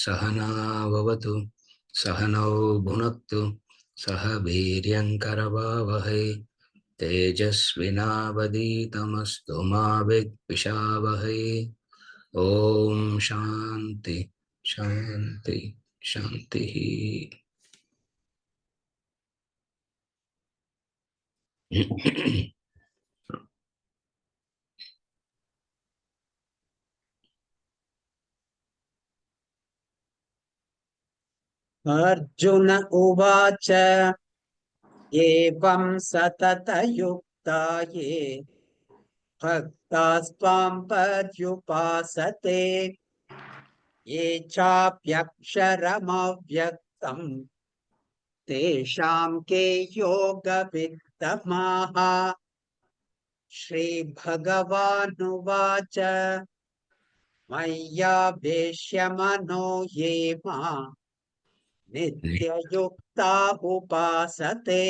सहना भवतु सहनौ भुनक्तु सह वीर्यङ्करवावहै तेजस्विनावधीतमस्तु मा विद्विषावहै। ओम शांति शांति शांति। अर्जुन उवाच एवं सततयुक्ता ये भक्तास्त्वां पर्युपासते ये चाप्यक्षरमव्यक्तम् तेषां के योगवित्तमाः। श्रीभगवानुवाच मय्यावेश्य मनो ये मां नित्ययुक्ता उपासते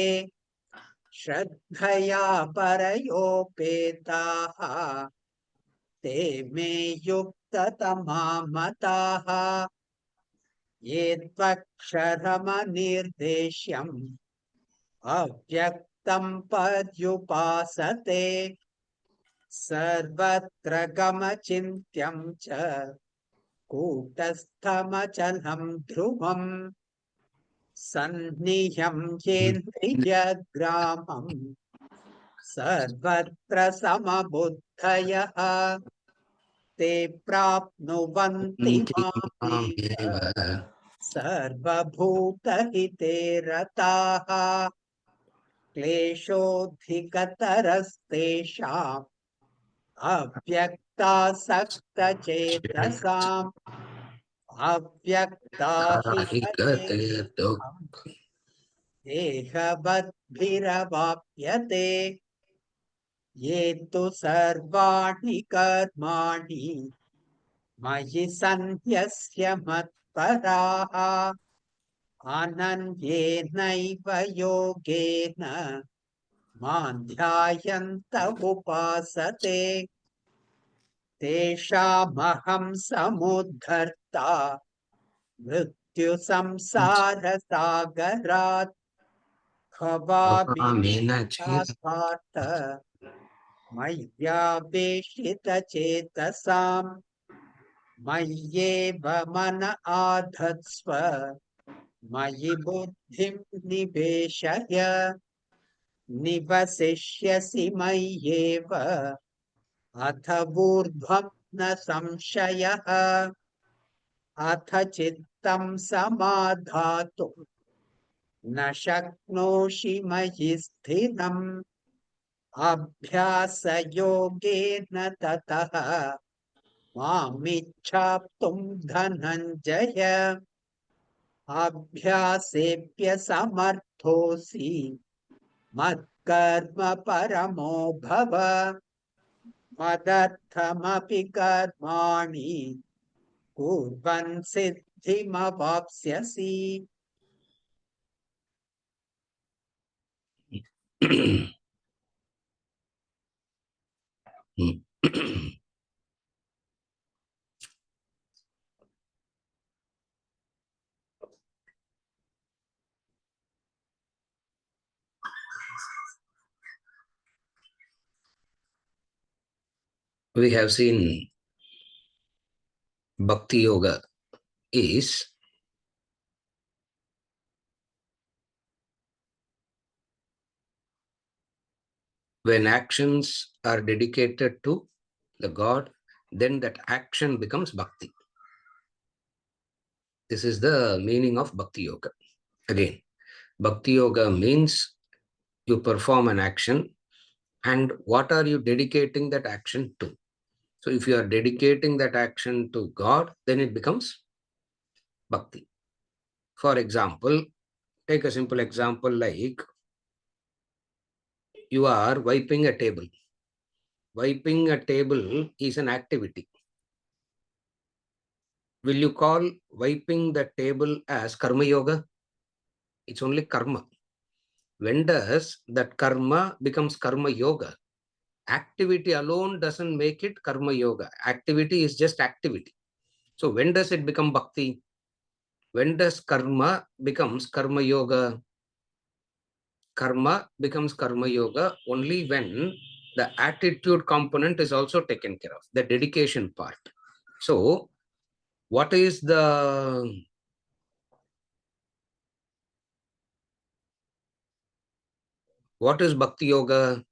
श्रद्धया परयोपेताः ते मे युक्ततमा मताः। ये त्वक्षरमनिर्देश्यम् अव्यक्तं पर्युपासते सर्वत्र गमचिन्त्यं च कूटस्थमचलं ध्रुवम् सन्निह्यं येन्द्रियग्रामम् सर्वत्र समबुद्धयः ते प्राप्नुवन्ति मामेव सर्वभूतहिते रताः। क्लेशोऽधिकतरस्तेषाम् अव्यक्तासक्तचेतसाम् अव्यक्ता हि गते दुःखम् देहवद्भिरवाप्यते ये तु सर्वाणि कर्माणि मयि सन्न्यस्य मत्पराः अनन्येनैव योगेन मां ध्यायन्त उपासते तेषामहं समुद्धर्ता मृत्युसंसारसागरात् भवामि न पार्थ मय्यावेशितचेतसाम् मय्येव मन आधत्स्व मयि बुद्धिं निवेशय निवसिष्यसि मय्येव अथ ऊर्ध्वं न संशयः। अथ चित्तं समाधातुं न शक्नोषि मयि स्थिरम् अभ्यासयोगेन ततः मामिच्छाप्तुं धनञ्जय अभ्यासेऽप्यसमर्थोऽसि मत्कर्म परमो भव मदर्थमपि कर्माणि कुर्वन् सिद्धिमवाप्स्यसि। We have seen Bhakti Yoga is when actions are dedicated to the God, then that action becomes Bhakti. This is the meaning of Bhakti Yoga. Again, Bhakti Yoga means you perform an action, and what are you dedicating that action to? So if you are dedicating that action to God, then it becomes Bhakti. For example, take a simple example like you are wiping a table. Wiping a table is an activity. Will you call wiping the table as Karma Yoga? It's only karma. When does that karma becomes Karma Yoga? Activity alone doesn't make it Karma Yoga. Activity is just activity. So when does it become Bhakti? When does karma becomes karma yoga? Karma becomes karma yoga only when the attitude component is also taken care of, the dedication part. So, what is bhakti yoga?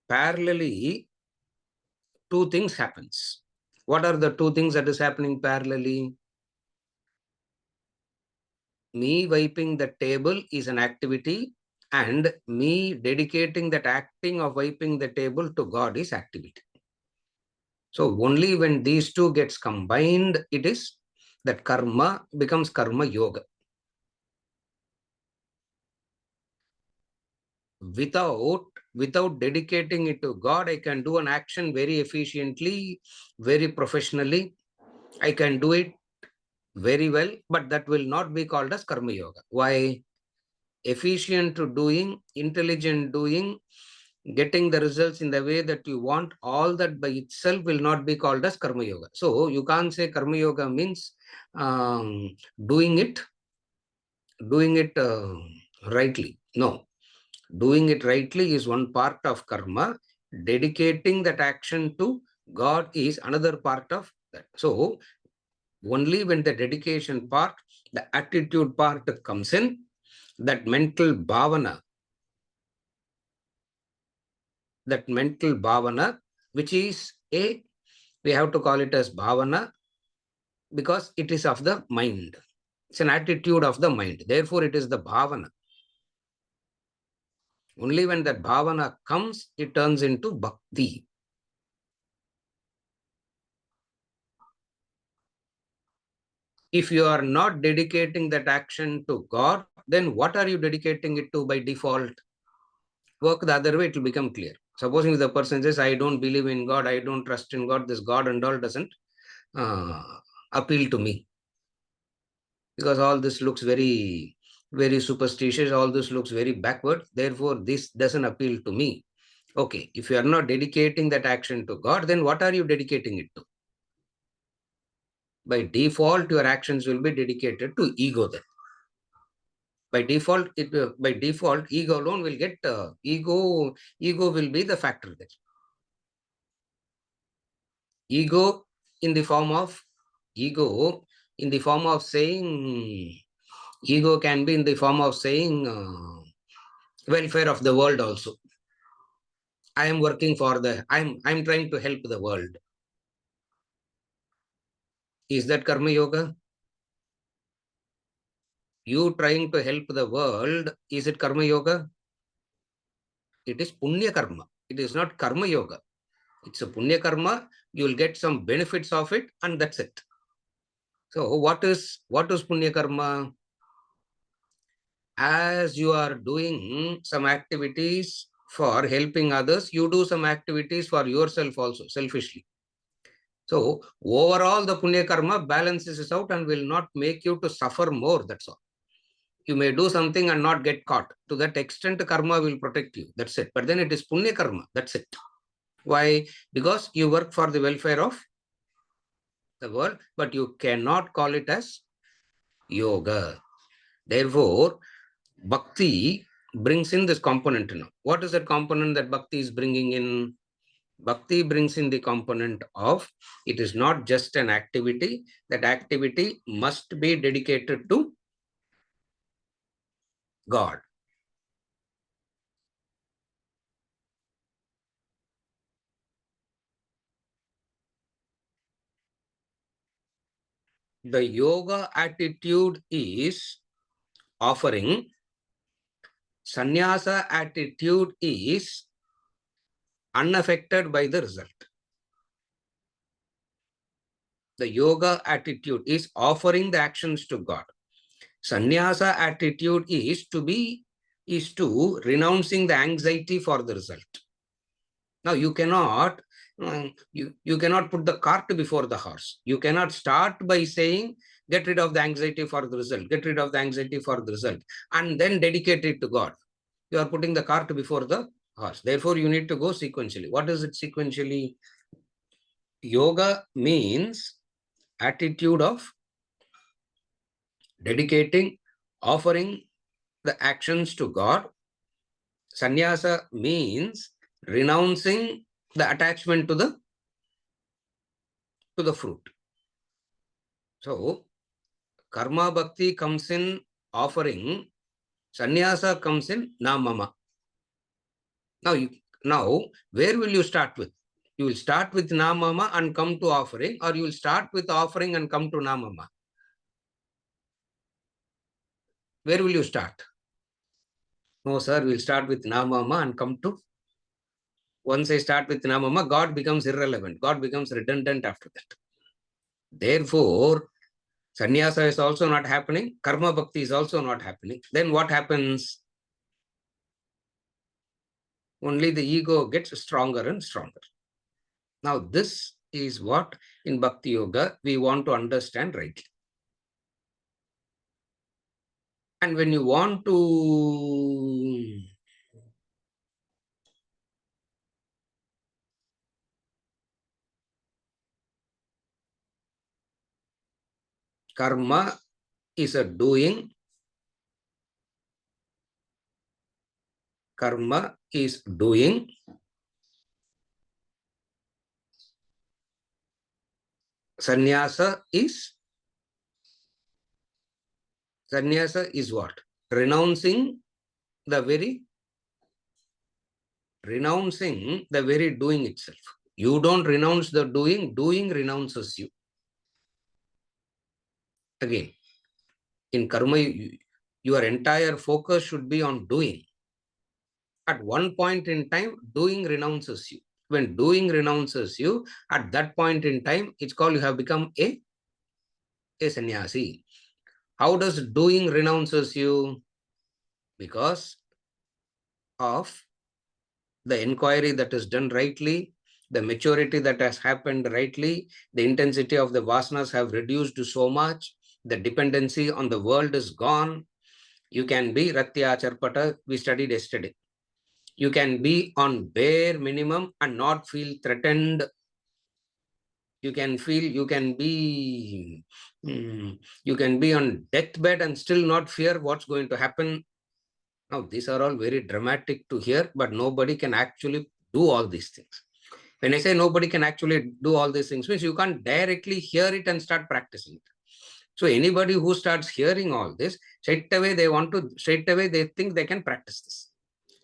Parallelly, two things happens. What are the two things that is happening parallelly? Me wiping the table is an activity, and me dedicating that acting of wiping the table to God is activity. So only when these two gets combined, it is that karma becomes karma yoga. Without dedicating it to God, I can do an action very efficiently, very professionally. I can do it very well, but that will not be called as karma yoga. Why? Efficient doing, intelligent doing, getting the results in the way that you want, all that by itself will not be called as karma yoga. So you can't say karma yoga means um, doing it rightly. No, doing it rightly is one part of karma. Dedicating that action to God is another part of that. So only when the dedication part, the attitude part comes in, that mental bhavana, which is we have to call it as bhavana because it is of the mind. It's an attitude of the mind. Therefore, it is the bhavana. Only when that bhavana comes, it turns into bhakti. If you are not dedicating that action to God, then what are you dedicating it to by default? Work the other way, it will become clear. Supposing the person says, I don't believe in God, I don't trust in God, this God and all doesn't uh, appeal to me. Because all this looks very, very superstitious, all this looks very backward. Therefore, this doesn't appeal to me. Okay, if you are not dedicating that action to God, then what are you dedicating it to? By default, your actions will be dedicated to ego then. By default, ego alone will get ego will be the factor there. Ego in the form of ego in the form of saying ego can be in the form of saying welfare of the world also. I am working for I'm trying to help the world. Is that karma yoga? You trying to help the world, is it karma yoga? It is punya karma. It is not karma yoga. It's a punya karma. You will get some benefits of it, and that's it. So what is punya karma? As you are doing some activities for helping others, you do some activities for yourself also, selfishly. So overall, the punya karma balances it out and will not make you to suffer more. That's all. You may do something and not get caught. To that extent, karma will protect you. That's it. But then it is punya karma. That's it. Why? Because you work for the welfare of the world, but you cannot call it as yoga. Therefore, bhakti brings in this component now. What is that component that bhakti is bringing in? Bhakti brings in the component of it is not just an activity. That activity must be dedicated to God. The yoga attitude is offering. Sannyasa attitude is unaffected by the result. The yoga attitude is offering the actions to God. Sannyasa attitude is to renouncing the anxiety for the result. Now you cannot you cannot put the cart before the horse. You cannot start by saying get rid of the anxiety for the result, get rid of the anxiety for the result, and then dedicate it to God. You are putting the cart before the horse. Therefore, you need to go sequentially. What is it sequentially? Yoga means attitude of dedicating, offering the actions to God. Sannyasa means renouncing the attachment to the fruit. So, karma bhakti comes in offering, sannyasa comes in namama. Now, where will you start with? You will start with namama and come to offering, or you will start with offering and come to namama? Where will you start? No, sir, we'll start with namama and come to. Once I start with namama, God becomes irrelevant. God becomes redundant after that. Therefore, sannyasa is also not happening. Karma bhakti is also not happening. Then what happens? Only the ego gets stronger and stronger. Now, this is what in Bhakti Yoga we want to understand rightly. And when you want to karma is a doing, karma is doing, sannyasa is what? Renouncing the very doing itself. You don't renounce the doing, doing renounces you. Again, in karma, your entire focus should be on doing. At one point in time, doing renounces you. When doing renounces you, at that point in time, it's called you have become a sannyasi. How does doing renounces you? Because of the inquiry that is done rightly, the maturity that has happened rightly, the intensity of the vasanas have reduced so much, the dependency on the world is gone. You can be Ratya Charpata, we studied yesterday. You can be on bare minimum and not feel threatened. You can be on deathbed and still not fear what's going to happen. Now, these are all very dramatic to hear, but nobody can actually do all these things. When I say nobody can actually do all these things, means you can't directly hear it and start practicing it. So anybody who starts hearing all this, straight away they think they can practice this.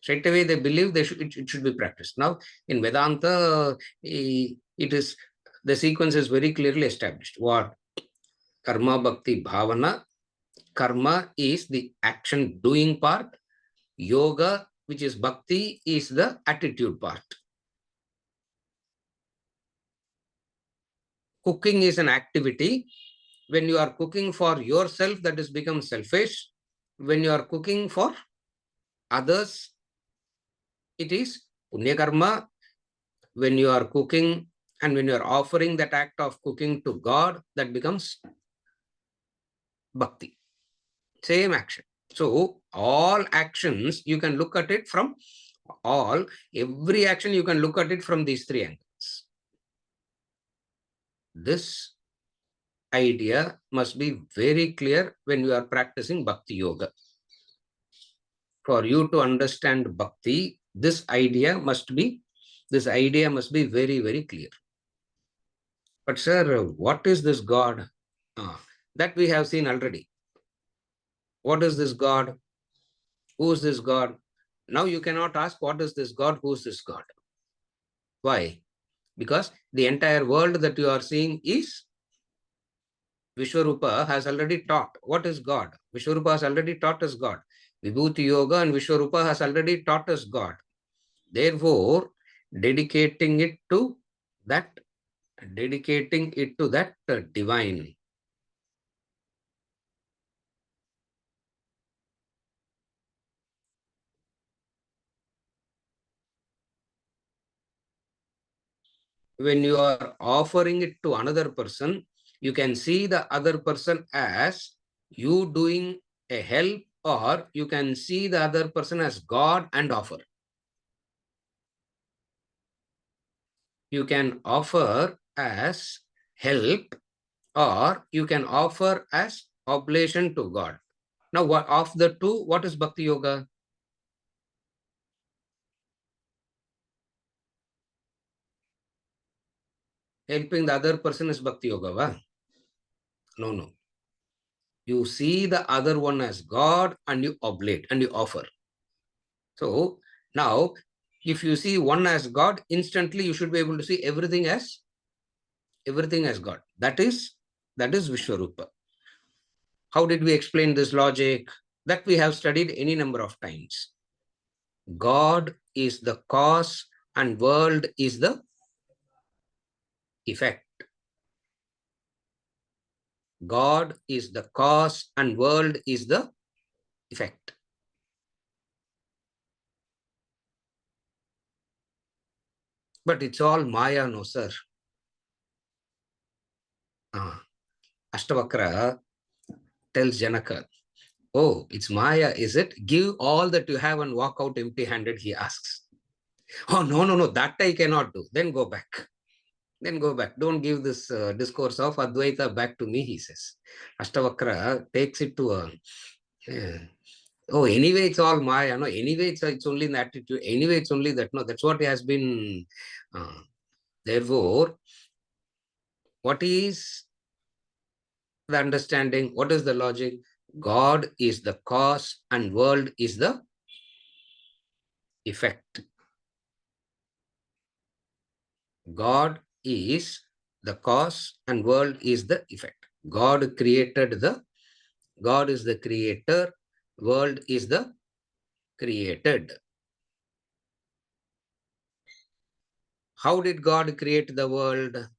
Straight away they believe it should be practiced. Now, in Vedanta, it is the sequence is very clearly established. What? Karma, bhakti, bhavana. Karma is the action doing part. Yoga, which is bhakti, is the attitude part. Cooking is an activity. When you are cooking for yourself, that has become selfish. When you are cooking for others, it is punya karma. When you are cooking and when you are offering that act of cooking to God, that becomes bhakti. Same action. So all actions, you can look at it from every action, you can look at it from these three angles. This idea must be very clear when you are practicing Bhakti Yoga. For you to understand Bhakti, this idea must be very, very clear. But sir, what is this God? That we have seen already. What is this God? Who is this God? Now you cannot ask what is this God? Who is this God? Why? Because the entire world that you are seeing is Vishwarupa has already taught. What is God? Vishwarupa has already taught us God. Vibhuti Yoga and Vishwarupa has already taught us God. Therefore, dedicating it to that divine. When you are offering it to another person, you can see the other person as you doing a help, or you can see the other person as God and offer. You can offer as help, or you can offer as oblation to God. Now, what of the two, what is Bhakti Yoga? Helping the other person is Bhakti Yoga, va? No, no. You see the other one as God and you oblate and you offer. So now, if you see one as God, instantly you should be able to see everything as God. That is Vishwarupa. How did we explain this logic? That we have studied any number of times. God is the cause and world is the effect. God is the cause and world is the effect. But it's all Maya, no, sir. Ashtavakra tells Janaka, oh, it's Maya, is it? Give all that you have and walk out empty-handed, he asks. Oh, no, no, no, that I cannot do. Then go back. Then go back. Don't give this discourse of Advaita back to me, he says. Ashtavakra takes it to a... oh, anyway, it's all Maya. No, anyway, it's only in attitude. Anyway, it's only that. No, that's what has been... therefore, what is the understanding? What is the logic? God is the cause and world is the effect. God is the cause and world is the effect. God is the creator, world is the created. How did God create the world?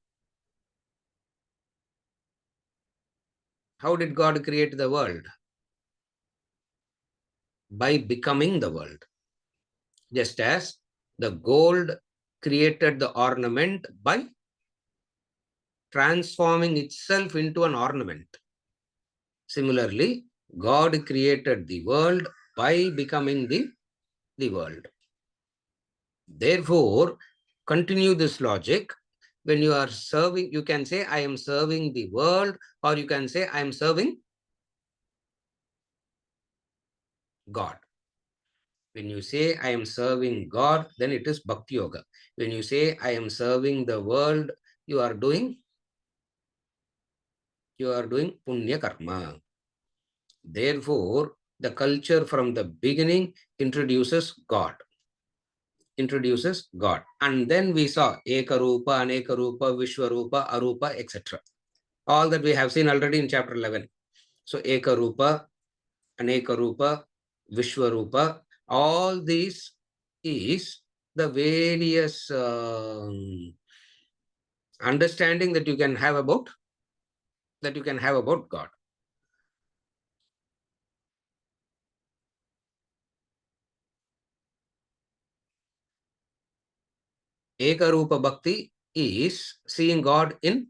How did God create the world? By becoming the world. Just as the gold created the ornament by transforming itself into an ornament. Similarly, God created the world by becoming the world. Therefore, continue this logic. When you are serving, you can say, I am serving the world, or you can say, I am serving God. When you say, I am serving God, then it is Bhakti Yoga. When you say, I am serving the world, you are doing Punya Karma. Therefore, the culture from the beginning introduces God. And then we saw Ekarupa, Anekarupa, Vishwarupa, Arupa, etc. All that we have seen already in chapter 11. So Ekarupa, Anekarupa, Vishwarupa, all these is the various understanding that you can have about God. Ekarupa Bhakti is seeing God in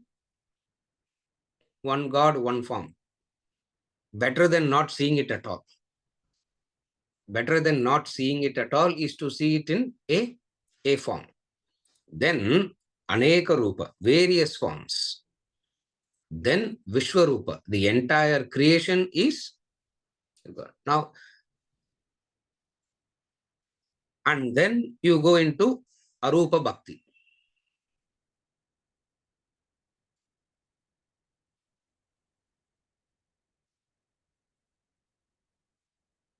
one God, one form. Better than not seeing it at all. Better than not seeing it at all is to see it in a form. Then Aneka Rupa, various forms. Then Vishwarupa, the entire creation is God. Now, and then you go into Arupa Bhakti.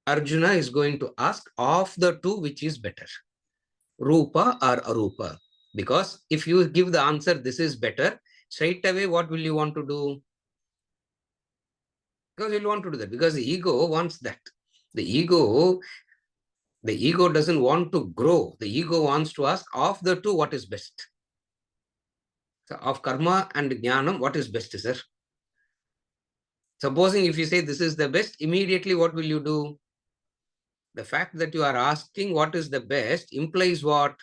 Arjuna is going to ask of the two, which is better, Rupa or Arupa? Because if you give the answer, this is better, straight away, what will you want to do? Because you'll want to do that, because the ego wants that. The ego doesn't want to grow. The ego wants to ask of the two, what is best? So of karma and jnanam, what is best, sir? Supposing if you say this is the best, immediately what will you do? The fact that you are asking what is the best implies what?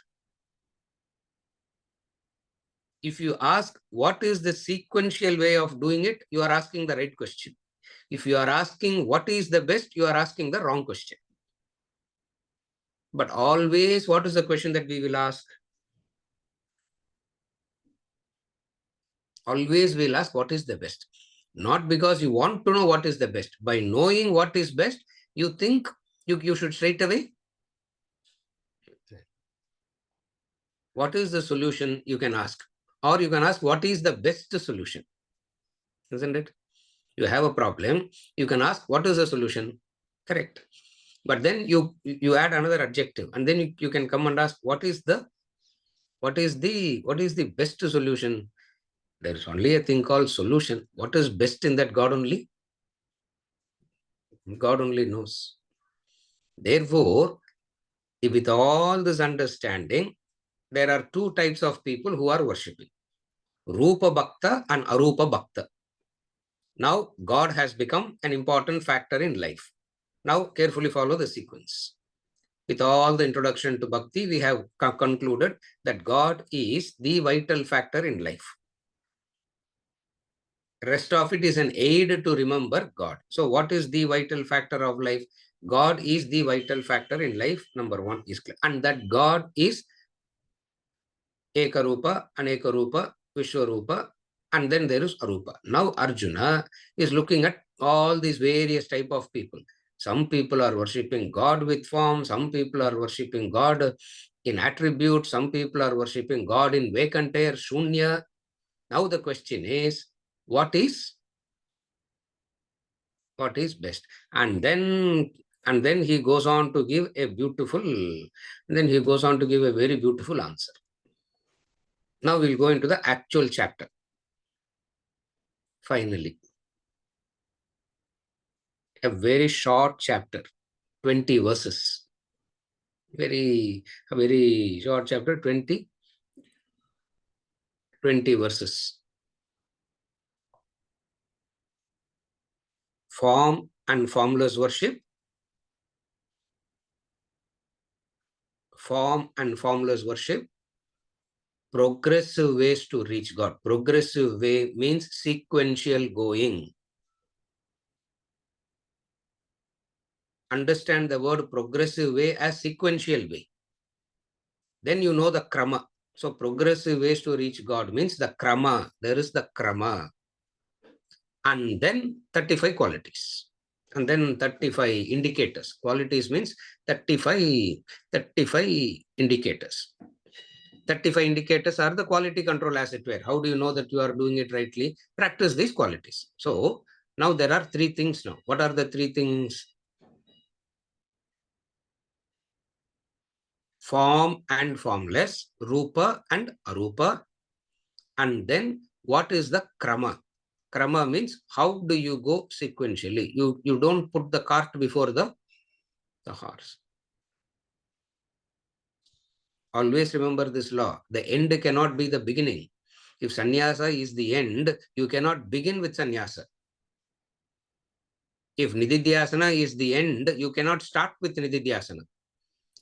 If you ask what is the sequential way of doing it, you are asking the right question. If you are asking what is the best, you are asking the wrong question. But always, what is the question that we will ask? Always we'll ask what is the best. Not because you want to know what is the best. By knowing what is best, you think you should straight away. What is the solution, you can ask. Or you can ask, what is the best solution? Isn't it? You have a problem, you can ask, what is the solution? Correct. But then you add another adjective, and then you can come and ask, what is the best solution? There is only a thing called solution. What is best in that? God only knows. Therefore, with all this understanding, there are two types of people who are worshipping: Rupa Bhakta and Arupa Bhakta. Now, God has become an important factor in life. Now, carefully follow the sequence. With all the introduction to Bhakti, we have concluded that God is the vital factor in life. Rest of it is an aid to remember God. So what is the vital factor of life? God is the vital factor in life. Number one is clear. And that God is Ekarupa, Anekarupa, Vishwarupa, and then there is Arupa. Now Arjuna is looking at all these various type of people. Some people are worshipping God with form, some people are worshipping God in attribute, some people are worshipping God in vacanter, shunya. Now the question is, what is best? And then he goes on to give a beautiful, very beautiful answer. Now we'll go into the actual chapter. Finally, a very short chapter, 20 verses. A very short chapter, 20 verses. Form and formless worship. Form and formless worship. Progressive ways to reach God. Progressive way means sequential going. Understand the word progressive way as sequential way. Then you know the krama. So progressive ways to reach God means the krama. There is the krama. And then 35 qualities. And then 35 indicators. Qualities means 35 indicators. 35 indicators are the quality control, as it were. How do you know that you are doing it rightly? Practice these qualities. So now there are three things now. What are the three things? Form and formless, Rupa and Arupa. And then what is the Krama? Krama means how do you go sequentially? You don't put the cart before the horse. Always remember this law. The end cannot be the beginning. If sannyasa is the end, you cannot begin with sannyasa. If nididhyasana is the end, you cannot start with nididhyasana.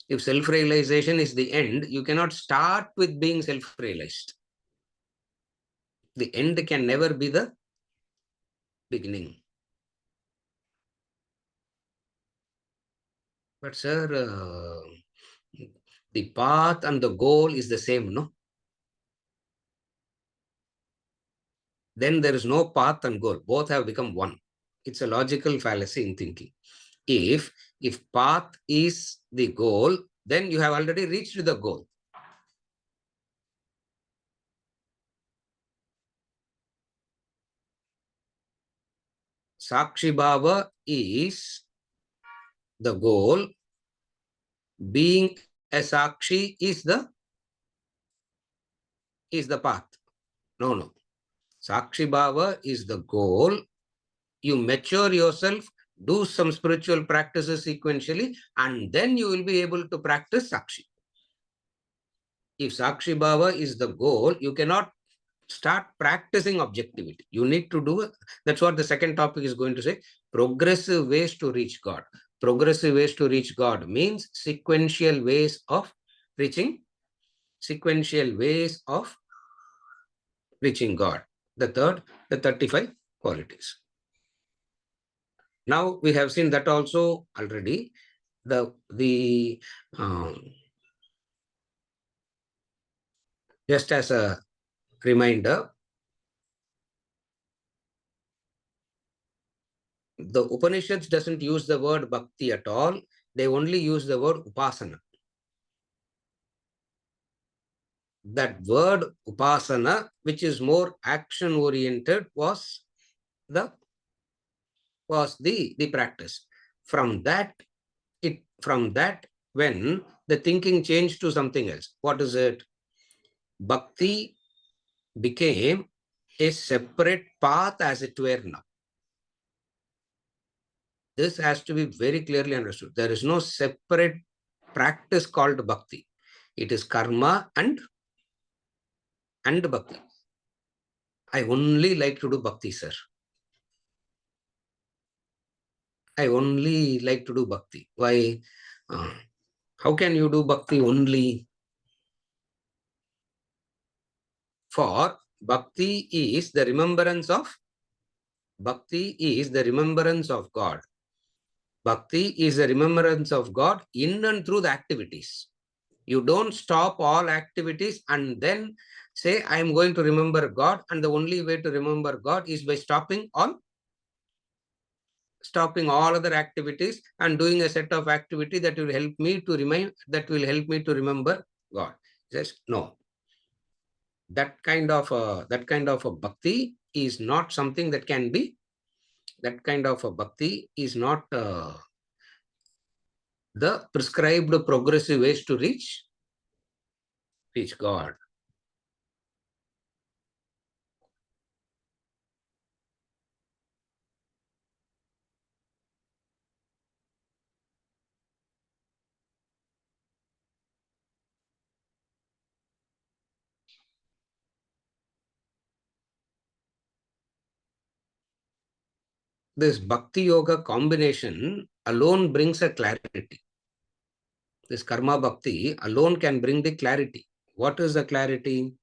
If self-realization is the end, you cannot start with being self-realized. The end can never be the beginning. But sir, the path and the goal is the same, no? Then there is no path and goal. Both have become one. It's a logical fallacy in thinking. If path is the goal, then you have already reached the goal. Sakshi Bhava is the goal. Being a Sakshi is the path. No. Sakshi Bhava is the goal. You mature yourself, do some spiritual practices sequentially, and then you will be able to practice Sakshi. If Sakshi Bhava is the goal, you cannot start practicing objectivity. You need to do it. That's what the second topic is going to say. Progressive ways to reach God. Progressive ways to reach God means sequential ways of reaching God. The third, the 35 qualities. Now we have seen that also already. Just as a reminder, The Upanishads doesn't use the word bhakti at all. They only use the word upasana. That word upasana, which is more action oriented, was the practice. From that, when the thinking changed to something else, what is it? Bhakti became a separate path, as it were. Now this has to be very clearly understood. There is no separate practice called bhakti. It is karma and bhakti. I only like to do bhakti, sir. I only like to do bhakti. Why? How can you do bhakti only? For bhakti is the remembrance of God. Bhakti is the remembrance of God in and through the activities. You don't stop all activities and then say, I am going to remember God, and the only way to remember God is by stopping all other activities and doing a set of activity that will help me to remember God. Just no. That kind of a bhakti is not something that can be. That kind of a bhakti is not the prescribed progressive ways to reach God. This bhakti yoga combination alone brings a clarity. This karma bhakti alone can bring the clarity. What is the clarity?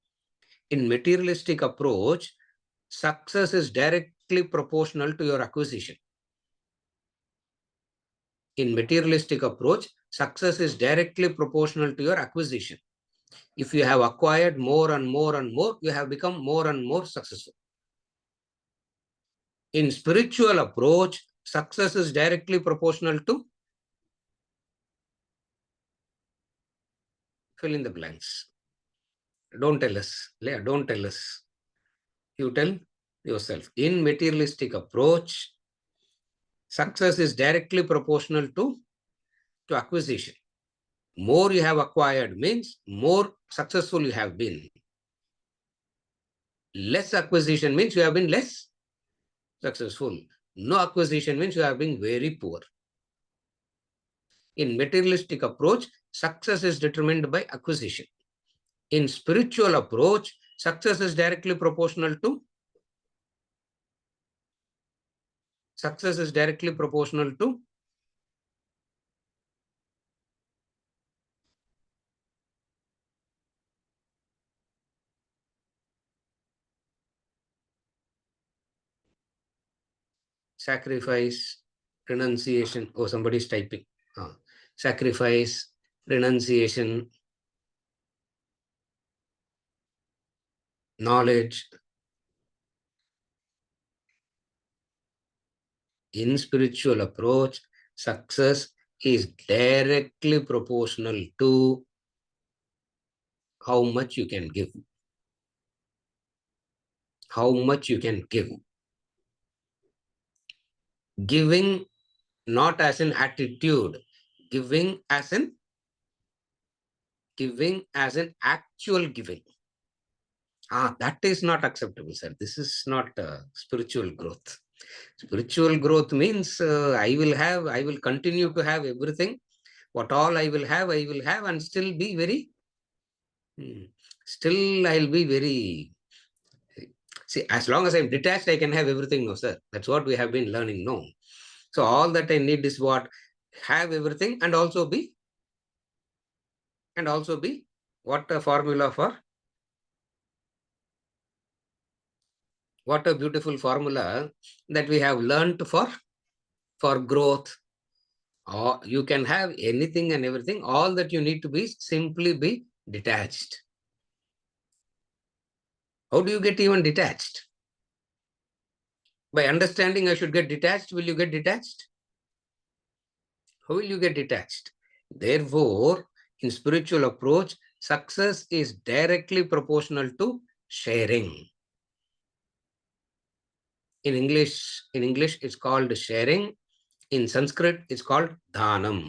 In materialistic approach, success is directly proportional to your acquisition. In materialistic approach, success is directly proportional to your acquisition. If you have acquired more and more and more, you have become more and more successful. In spiritual approach, success is directly proportional to fill in the blanks. Don't tell us. Don't tell us. You tell yourself. In materialistic approach, success is directly proportional to acquisition. More you have acquired means more successful you have been. Less acquisition means you have been less successful. No acquisition means you have been very poor. In materialistic approach, success is determined by acquisition. In spiritual approach, success is directly proportional to sacrifice, renunciation. Oh, somebody's typing. Sacrifice, renunciation, knowledge. In spiritual approach, success is directly proportional to how much you can give. How much you can give. Giving not as an attitude, giving as an actual giving. That is not acceptable, sir. This is not spiritual growth. Spiritual growth means I will continue to have everything. What all I will have, and still be very, I'll be very, see, as long as I'm detached, I can have everything. No, sir. That's what we have been learning. No. So all that I need is what? Have everything and also be, what a formula for, what a beautiful formula that we have learned for growth. Or you can have anything and everything. All that you need to be simply be detached. How do you get even detached? By understanding I should get detached, will you get detached? How will you get detached? Therefore, in spiritual approach, success is directly proportional to sharing. In English, it's called sharing. In Sanskrit, it's called dhanam.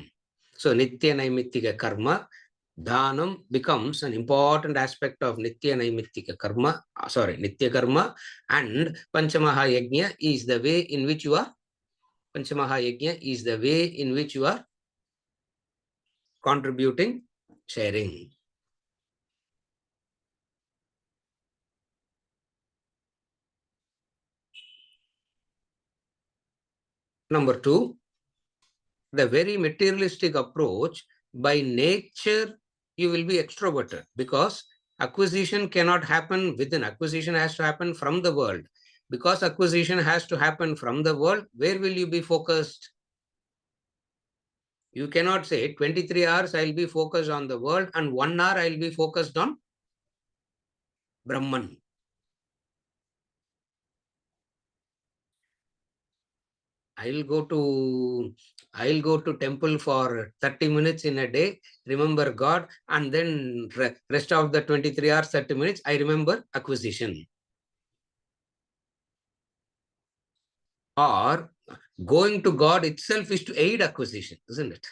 So, nitya naimittika karma, dhanam becomes an important aspect of nitya naimittika karma, nitya karma, and panchamaha yajna is the way in which you are, panchamaha yajna is the way in which you are contributing, sharing. Number two, the very materialistic approach, by nature, you will be extroverted because acquisition cannot happen within. Acquisition has to happen from the world. Because acquisition has to happen from the world, where will you be focused? You cannot say 23 hours I'll be focused on the world and 1 hour I'll be focused on Brahman. I'll go to temple for 30 minutes in a day, remember God, and then rest of the 23 hours, 30 minutes, I remember acquisition. Or going to God itself is to aid acquisition, isn't it?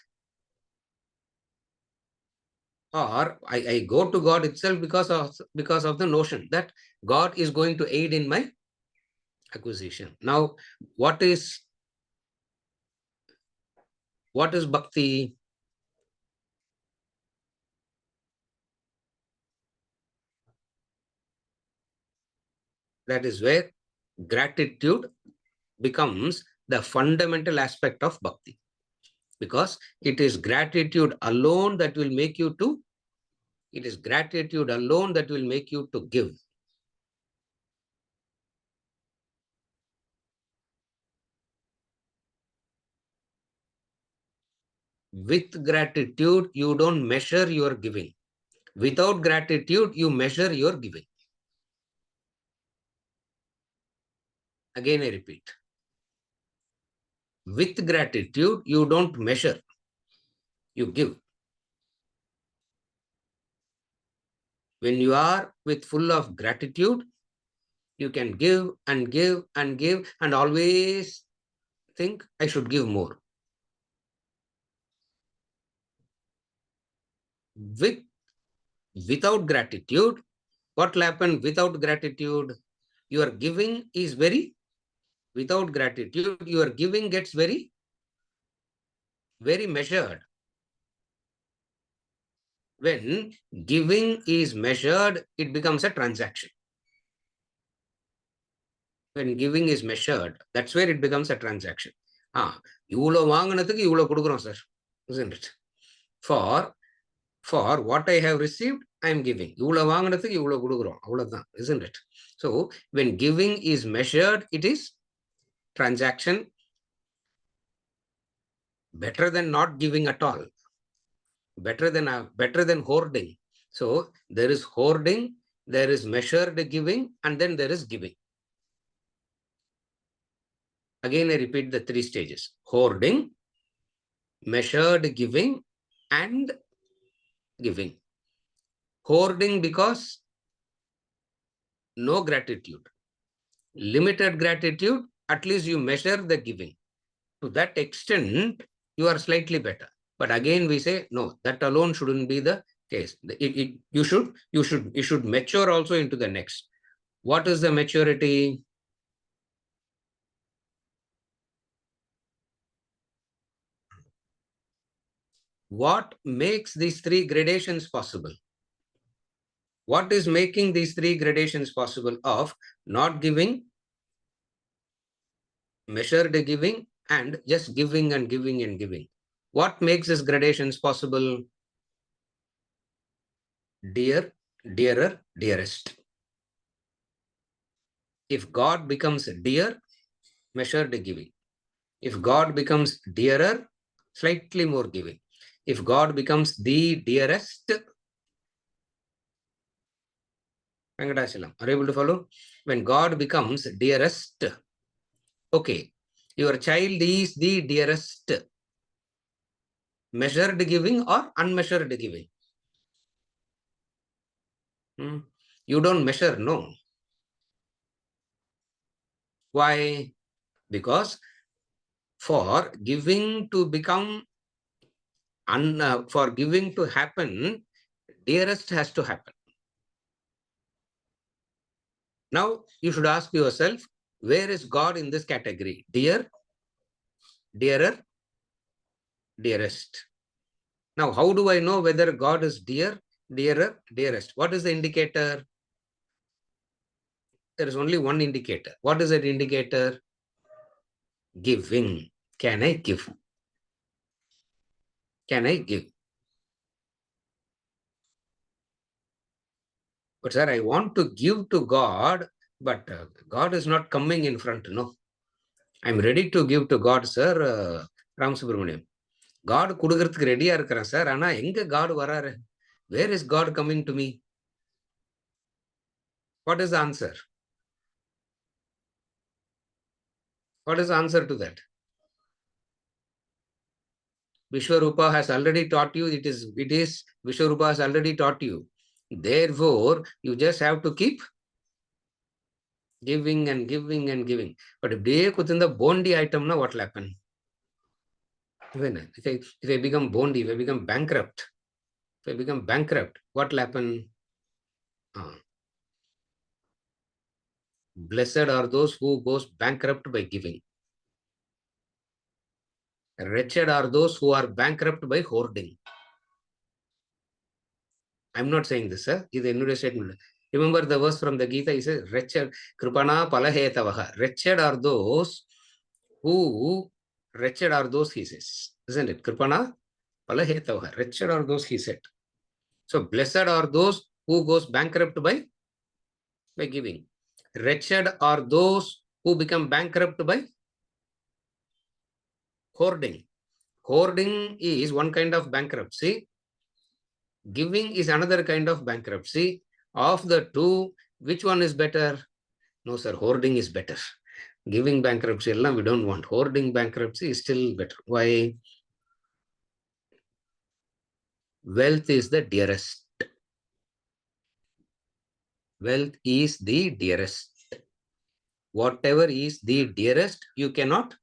Or I go to God itself because of the notion that God is going to aid in my acquisition. Now, what is bhakti? That is where gratitude becomes the fundamental aspect of bhakti, because it is gratitude alone that will make you to, it is gratitude alone that will make you to give. With gratitude, you don't measure your giving. Without gratitude, you measure your giving. Again, I repeat. With gratitude, you don't measure, you give. When you are with full of gratitude, you can give and give and give and always think, I should give more. Without gratitude, what will happen without gratitude? Your giving is without gratitude, your giving gets very, very measured. When giving is measured, it becomes a transaction. When giving is measured, that's where it becomes a transaction. இவ்வளோ வாங்கினதுக்கு இவ்வளோ கொடுக்குறோம் sir, isn't it? For what I have received, I am giving. இவ்வளோ வாங்கினதுக்கு இவ்வளோ கொடுக்குறோம், அவ்வளோதான், isn't it? So when giving is measured, it is transaction. Better than not giving at all. Better than hoarding. So there is hoarding, there is measured giving, and then there is giving. Again, I repeat the three stages: hoarding, measured giving, and giving. Hoarding because no gratitude. Limited gratitude, at least you measure the giving. To that extent, you are slightly better. But again, we say, no, that alone shouldn't be the case. You should mature also into the next. What is the maturity? What makes these three gradations possible? What is making these three gradations possible of not giving, measured giving, and just giving and giving and giving? What makes these gradations possible? Dear, dearer, dearest. If God becomes dear, measured giving. If God becomes dearer, slightly more giving. If God becomes the dearest, Venkatachalam, are you able to follow? When God becomes dearest, Okay, your child is the dearest. Measured giving or unmeasured giving? You don't measure, no. Why? Because for giving to become, for giving to happen, dearest has to happen. Now, you should ask yourself, where is God in this category? Dear, dearer, dearest. Now, how do I know whether God is dear, dearer, dearest? What is the indicator? There is only one indicator. What is that indicator? Giving. Can I give? Can I give? But sir, I want to give to God, but God is not coming in front. No, I'm ready to give to God, sir. Ram Subramaniam. God கொடுக்கறதுக்கு ரெடியா இருக்கிறேன் sir. ஆனா எங்க God வராரு? Where is God coming to me? What is the answer? What is the answer to that? Vishwarupa has already taught you. It is Vishwarupa has already taught you. Therefore, you just have to keep giving and giving and giving. But if they put in the bondi item, now what will happen? If I become bondi, if I become bankrupt, what will happen? Blessed are those who goes bankrupt by giving. Wretched are those who are bankrupt by hoarding. I'm not saying this, sir. This is a statement. Remember the verse from the Gita, he says, wretched, kripana palahetavaha. Wretched are those, he says. Isn't it? Kripana palahetavaha. Wretched are those, he said. So blessed are those who goes bankrupt by giving. Wretched are those who become bankrupt by hoarding. Hoarding is one kind of bankruptcy. Giving is another kind of bankruptcy. Of the two, which one is better? No, sir, hoarding is better. Giving bankruptcy, we don't want. Hoarding bankruptcy is still better. Why? Wealth is the dearest. Wealth is the dearest. Whatever is the dearest, you cannot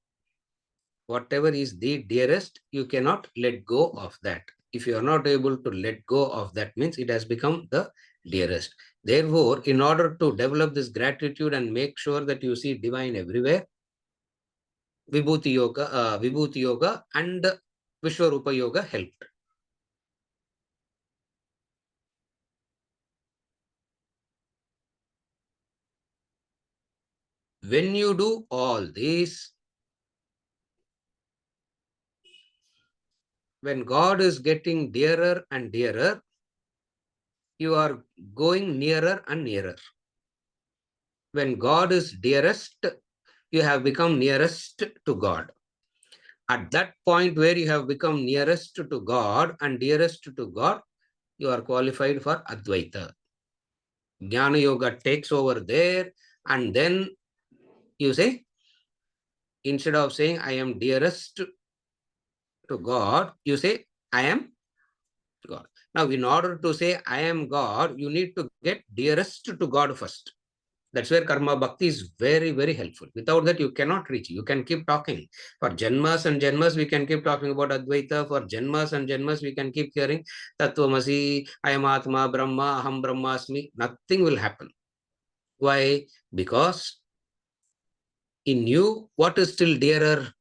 let go of that. If you are not able to let go of that, means it has become the dearest. Therefore, in order to develop this gratitude and make sure that you see divine everywhere, Vibhuti Yoga and Vishwarupa Yoga helped. When you do all this, when God is getting dearer and dearer, you are going nearer and nearer. When God is dearest, you have become nearest to God. At that point where you have become nearest to God and dearest to God, you are qualified for Advaita. Jnana Yoga takes over there, and then you say, instead of saying I am dearest to God, you say I am God. Now, in order to say I am God, you need to get dearest to God first. That's where karma bhakti is very, very helpful. Without that, you cannot reach. You can keep talking. For janmas and janmas, we can keep talking about Advaita. For janmas and janmas, we can keep hearing Tattvamasi, I am Atma, Brahma, Aham Brahmasmi. Nothing will happen. Why? Because in you, what is still dearer?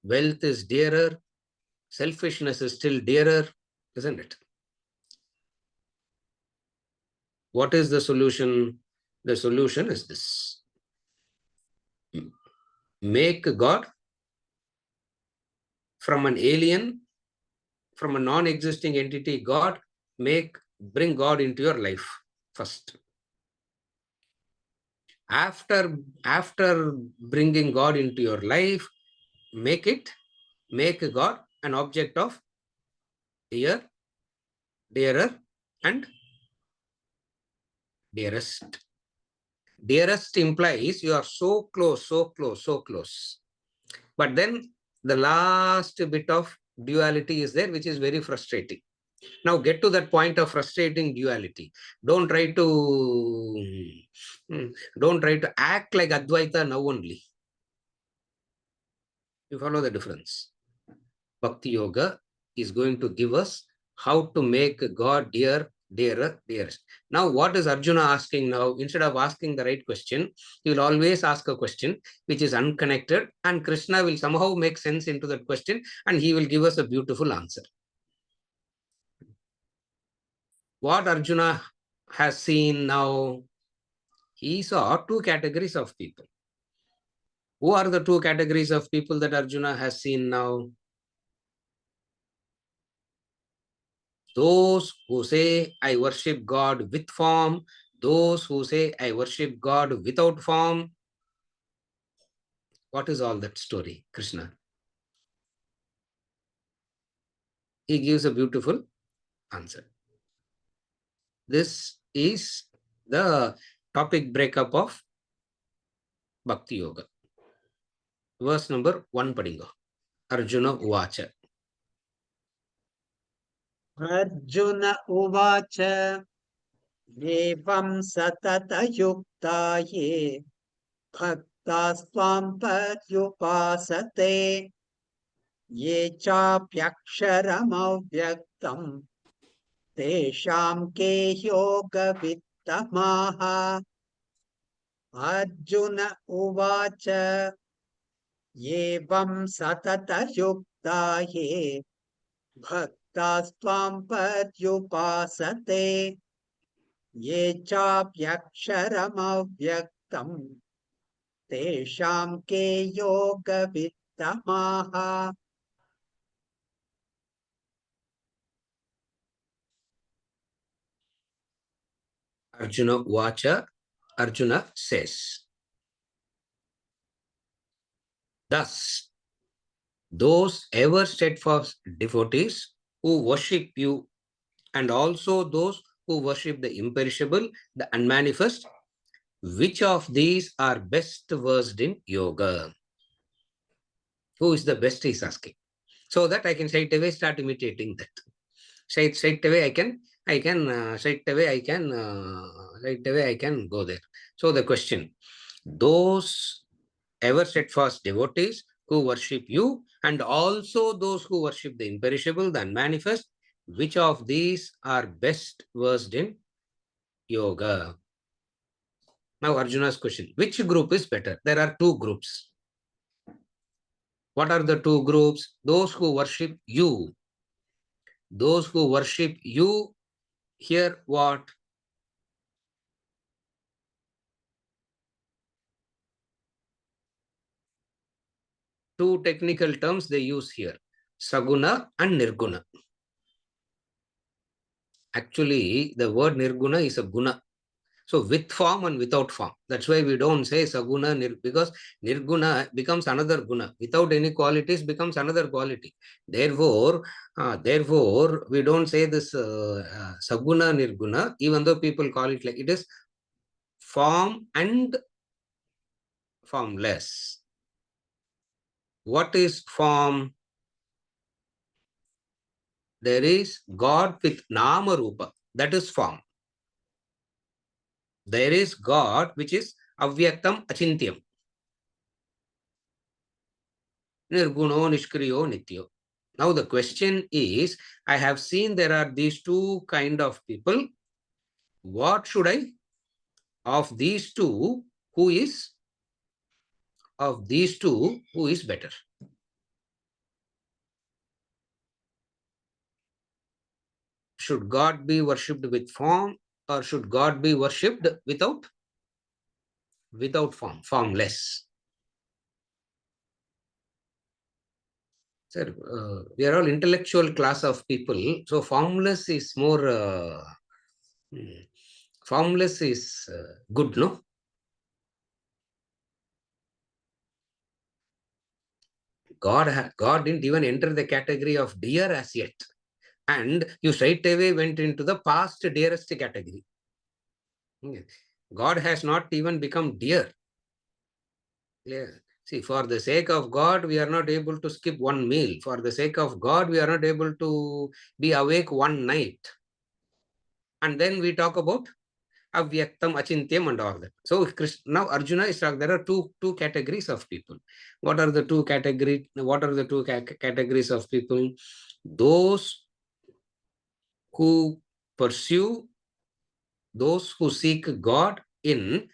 Wealth is dearer. Selfishness is still dearer, isn't it? What is the solution? The solution is this. Make God from an alien, from a non-existing entity, God, bring God into your life first. After bringing God into your life, make God an object of dear, dearer, and dearest. Dearest implies you are so close, so close, so close. But then the last bit of duality is there, which is very frustrating. Now get to that point of frustrating duality. Don't try to don't try to act like Advaita now only. You follow the difference. Bhakti Yoga is going to give us how to make God dear, dearer, dearest. Now, what is Arjuna asking now? Instead of asking the right question, he will always ask a question which is unconnected, and Krishna will somehow make sense into that question, and he will give us a beautiful answer. What Arjuna has seen now, he saw two categories of people. Who are the two categories of people that Arjuna has seen now? Those who say, I worship God with form, those who say, I worship God without form. What is all that story, Krishna? He gives a beautiful answer. This is the topic breakup of Bhakti Yoga. Verse number 1 padingo. Arjuna Uvacha. Arjuna uvacha evam satata ye bhaktasvam paryupasate ye chapyaksharam avyaktam tesham ke yoga vittamaha. Arjuna uvacha evam satata ye bhaktasvam paryupasate ye chapyaksharam avyaktam tesham ke yoga vittamaha. Arjuna Uvacha. Arjuna says, thus, those ever steadfast devotees who worship you, and also those who worship the imperishable, the unmanifest, which of these are best versed in yoga? Who is the best, he's asking. So that I can straight away start imitating that. Straight away I can go there. So the question, those ever steadfast devotees who worship you, and also those who worship the imperishable, the unmanifest, which of these are best versed in yoga? Now Arjuna's question, which group is better? There are two groups. What are the two groups? Those who worship you. Those who worship you, here what? Two technical terms they use here, Saguna and Nirguna. Actually, the word Nirguna is a guna. So with form and without form. That's why we don't say Saguna, because Nirguna becomes another guna. Without any qualities becomes another quality. Therefore, we don't say this Saguna Nirguna, even though people call it like it is form and formless. What is form? There is God with Nama Rupa. That is form. There is God which is Avyaktam Achintyam. Nirguno Nishkriyo Nityo. Now the question is, I have seen there are these two kind of people. What should I? Of these two, who is? Of these two, who is better? Should God be worshipped with form, or should God be worshipped without form, formless? Sir, we are all intellectual class of people, so formless is more formless is good, no? God didn't even enter the category of dear as yet. And you straight away went into the past dearest category. God has not even become dear. Yeah. See, for the sake of God, we are not able to skip one meal. For the sake of God, we are not able to be awake one night. And then we talk about avyaktam, achintyam, and all that. So now Arjuna is talking. There are two categories of people. What are the two categories? What are the two categories of people? Those who pursue, those who seek God in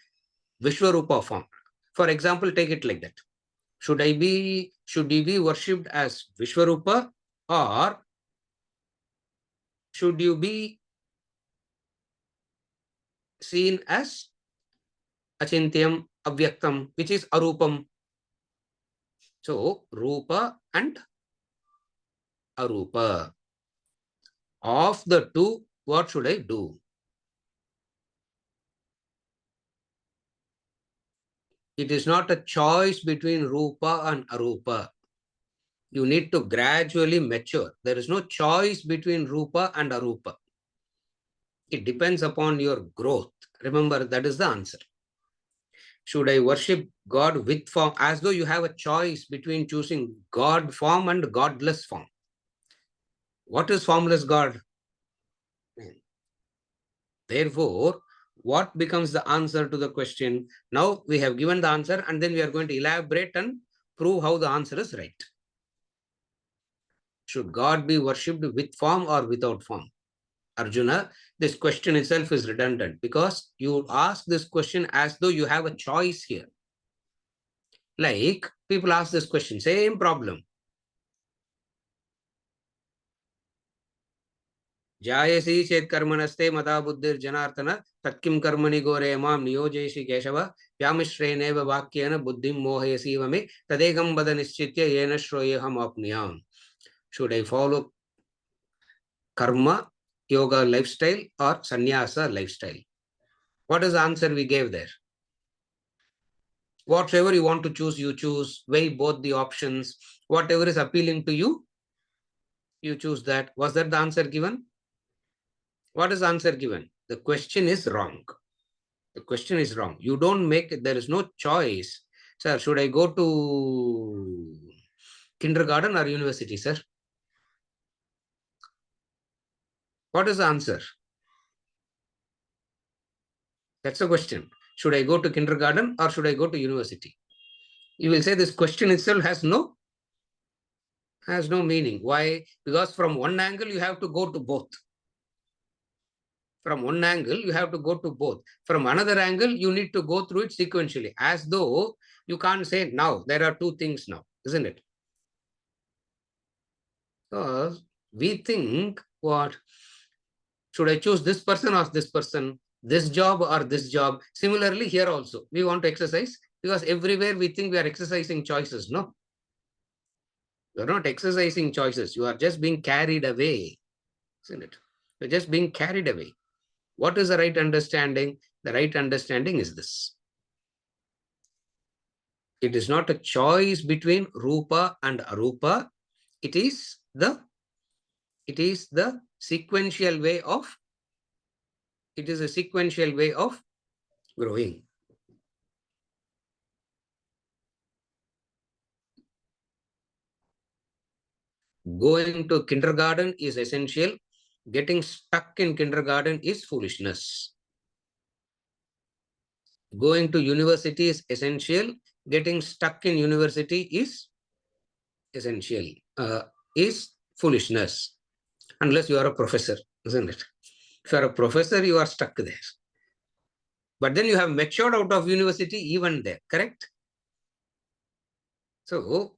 Vishwarupa form. For example, take it like that. Should he be worshipped as Vishwarupa, or should you be seen as Achintyam, Avyaktam, which is Arupam? So, Rupa and Arupa. Of the two, what should I do? It is not a choice between Rupa and Arupa. You need to gradually mature. There is no choice between Rupa and Arupa. It depends upon your growth. Remember, that is the answer. Should I worship God with form? As though you have a choice between choosing God form and godless form. What is formless God? Therefore, what becomes the answer to the question? Now we have given the answer, and then we are going to elaborate and prove how the answer is right. Should God be worshipped with form or without form? Arjuna, this question itself is redundant because you ask this question as though you have a choice here. Like people ask this question, same problem. जायसी चेत् कर्मणस्ते मता बुद्धिर्जनार्दन तत्किं कर्मणि घोरे मां नियोजयसि केशव व्यामिश्रेणेव वाक्येन बुद्धिं मोहयसीव मे तदेकं वद निश्चित्य येन श्रेयोऽहमाप्नुयाम्. Should I follow karma yoga lifestyle or sannyasa lifestyle? What is the answer we gave there? Whatever you want to choose, you choose. Weigh both the options. Whatever is appealing to you, you choose that. Was that the answer given? What is the answer given? The question is wrong. The question is wrong. You don't make it. There is no choice. Sir, should I go to kindergarten or university, sir? What is the answer? That's the question. Should I go to kindergarten or should I go to university? You will say this question itself has no meaning. Why? Because from one angle, you have to go to both. From one angle, you have to go to both. From another angle, you need to go through it sequentially, as though you can't say now, there are two things now, isn't it? Because we think, what, should I choose this person or this person, this job or this job? Similarly, here also, we want to exercise because everywhere we think we are exercising choices. No, you're not exercising choices. You are just being carried away, isn't it? You're just being carried away. What is the right understanding? The right understanding is this. It is not a choice between Rupa and Arupa. It is the sequential way of, it is a sequential way of growing. Going to kindergarten is essential. Getting stuck in kindergarten is foolishness. Going to university is essential. Getting stuck in university is essential, is foolishness. Unless you are a professor, isn't it? If you are a professor, you are stuck there. But then you have matured out of university even there, correct? So,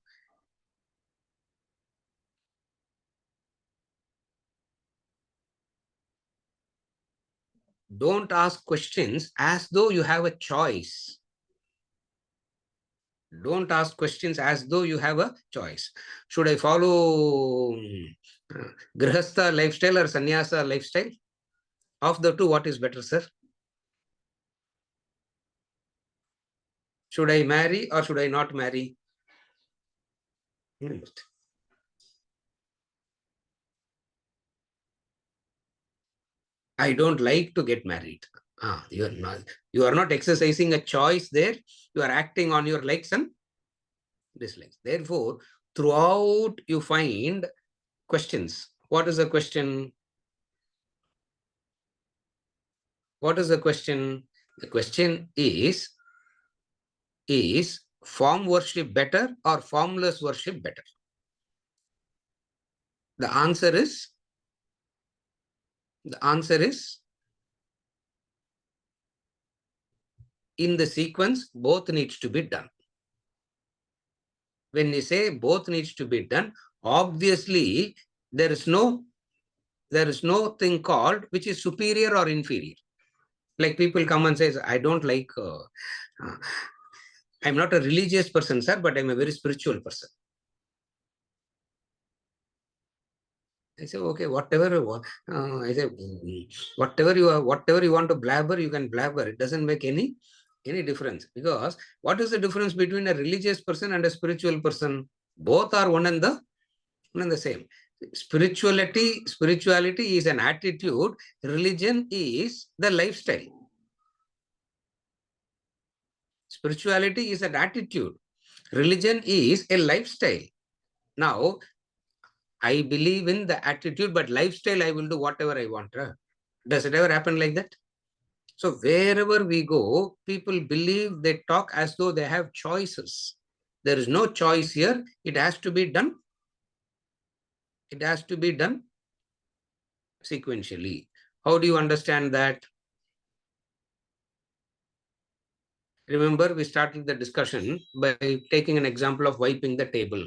don't ask questions as though you have a choice. Don't ask questions as though you have a choice. Should I follow Grihastha lifestyle or Sannyasa lifestyle? Of the two, what is better, sir? Should I marry or should I not marry? I don't like to get married. You are not exercising a choice there. You are acting on your likes and dislikes. Therefore, throughout you find questions. What is the question? What is the question? The question is form worship better or formless worship better? The answer is, the answer is in the sequence, both needs to be done. When we say both needs to be done, obviously there is no thing called which is superior or inferior. Like people come and says, I don't like, I'm not a religious person, sir, but I'm a very spiritual person. I say, okay, whatever. I say, whatever you want to blabber, you can blabber. It doesn't make any difference, because what is the difference between a religious person and a spiritual person? Both are one and the same. Spirituality is an attitude. Religion is the lifestyle. Spirituality is an attitude. Religion is a lifestyle. Now, I believe in the attitude, but lifestyle, I will do whatever I want. Does it ever happen like that? So wherever we go, people believe, they talk as though they have choices. There is no choice here. It has to be done. It has to be done sequentially. How do you understand that? Remember, we started the discussion by taking an example of wiping the table.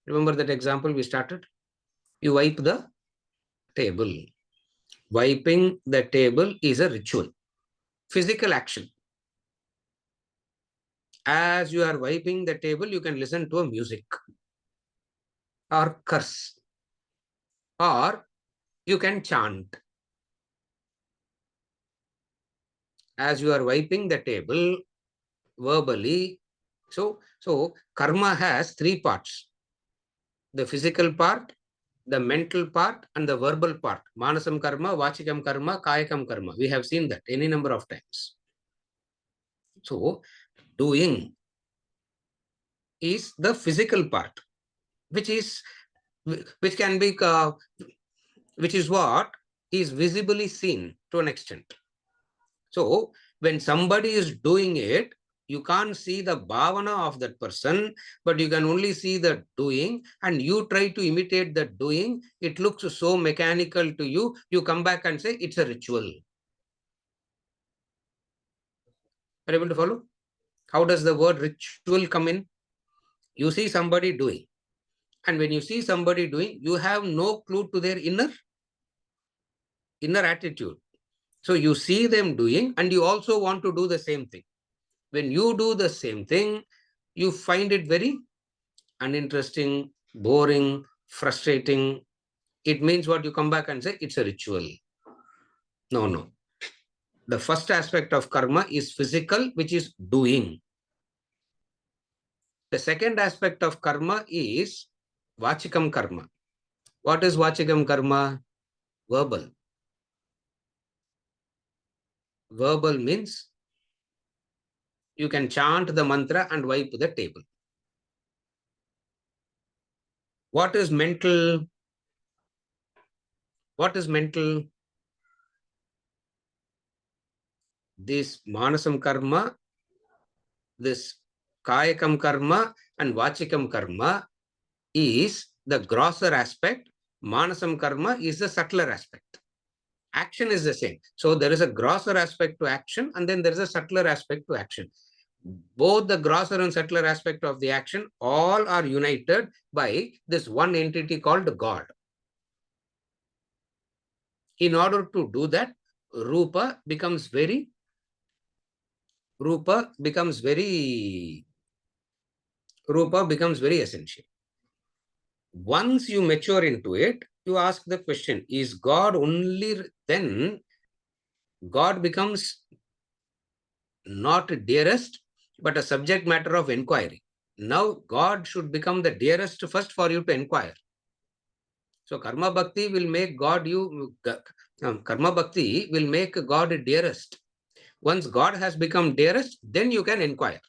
Remember that example we started? You wipe the table. Wiping the table is a ritual, physical action. As you are wiping the table, you can listen to a music or curse, or you can chant. As you are wiping the table verbally, so karma has three parts: the physical part, the mental part, and the verbal part. Manasam karma, vachikam karma, kayakam karma. We have seen that any number of times. So doing is the physical part, which can be which is what is visibly seen to an extent. So when somebody is doing it, you can't see the bhavana of that person, but you can only see the doing, and you try to imitate the doing. It looks so mechanical to you. You come back and say it's a ritual. Are you able to follow? How does the word ritual come in? You see somebody doing, and when you see somebody doing, you have no clue to their inner attitude. So you see them doing, and you also want to do the same thing. When you do the same thing, you find it very uninteresting, boring, frustrating. It means what? You come back and say it's a ritual. No. The first aspect of karma is physical, which is doing. The second aspect of karma is vachikam karma. What is vachikam karma? Verbal. Verbal means you can chant the mantra and wipe the table. What is mental? What is mental? This manasam karma, this kayakam karma, and vachikam karma is the grosser aspect. Manasam karma is the subtler aspect. Action is the same. So there is a grosser aspect to action, and then there is a subtler aspect to action. Both the grosser and subtler aspect of the action, all are united by this one entity called God. In order to do that, rupa becomes very essential. Once you mature into it, you ask the question, is God only? Then God becomes not dearest, but a subject matter of inquiry. Now God should become the dearest first for you to inquire. So karma bhakti will make karma bhakti will make God dearest. Once God has become dearest, then you can inquire.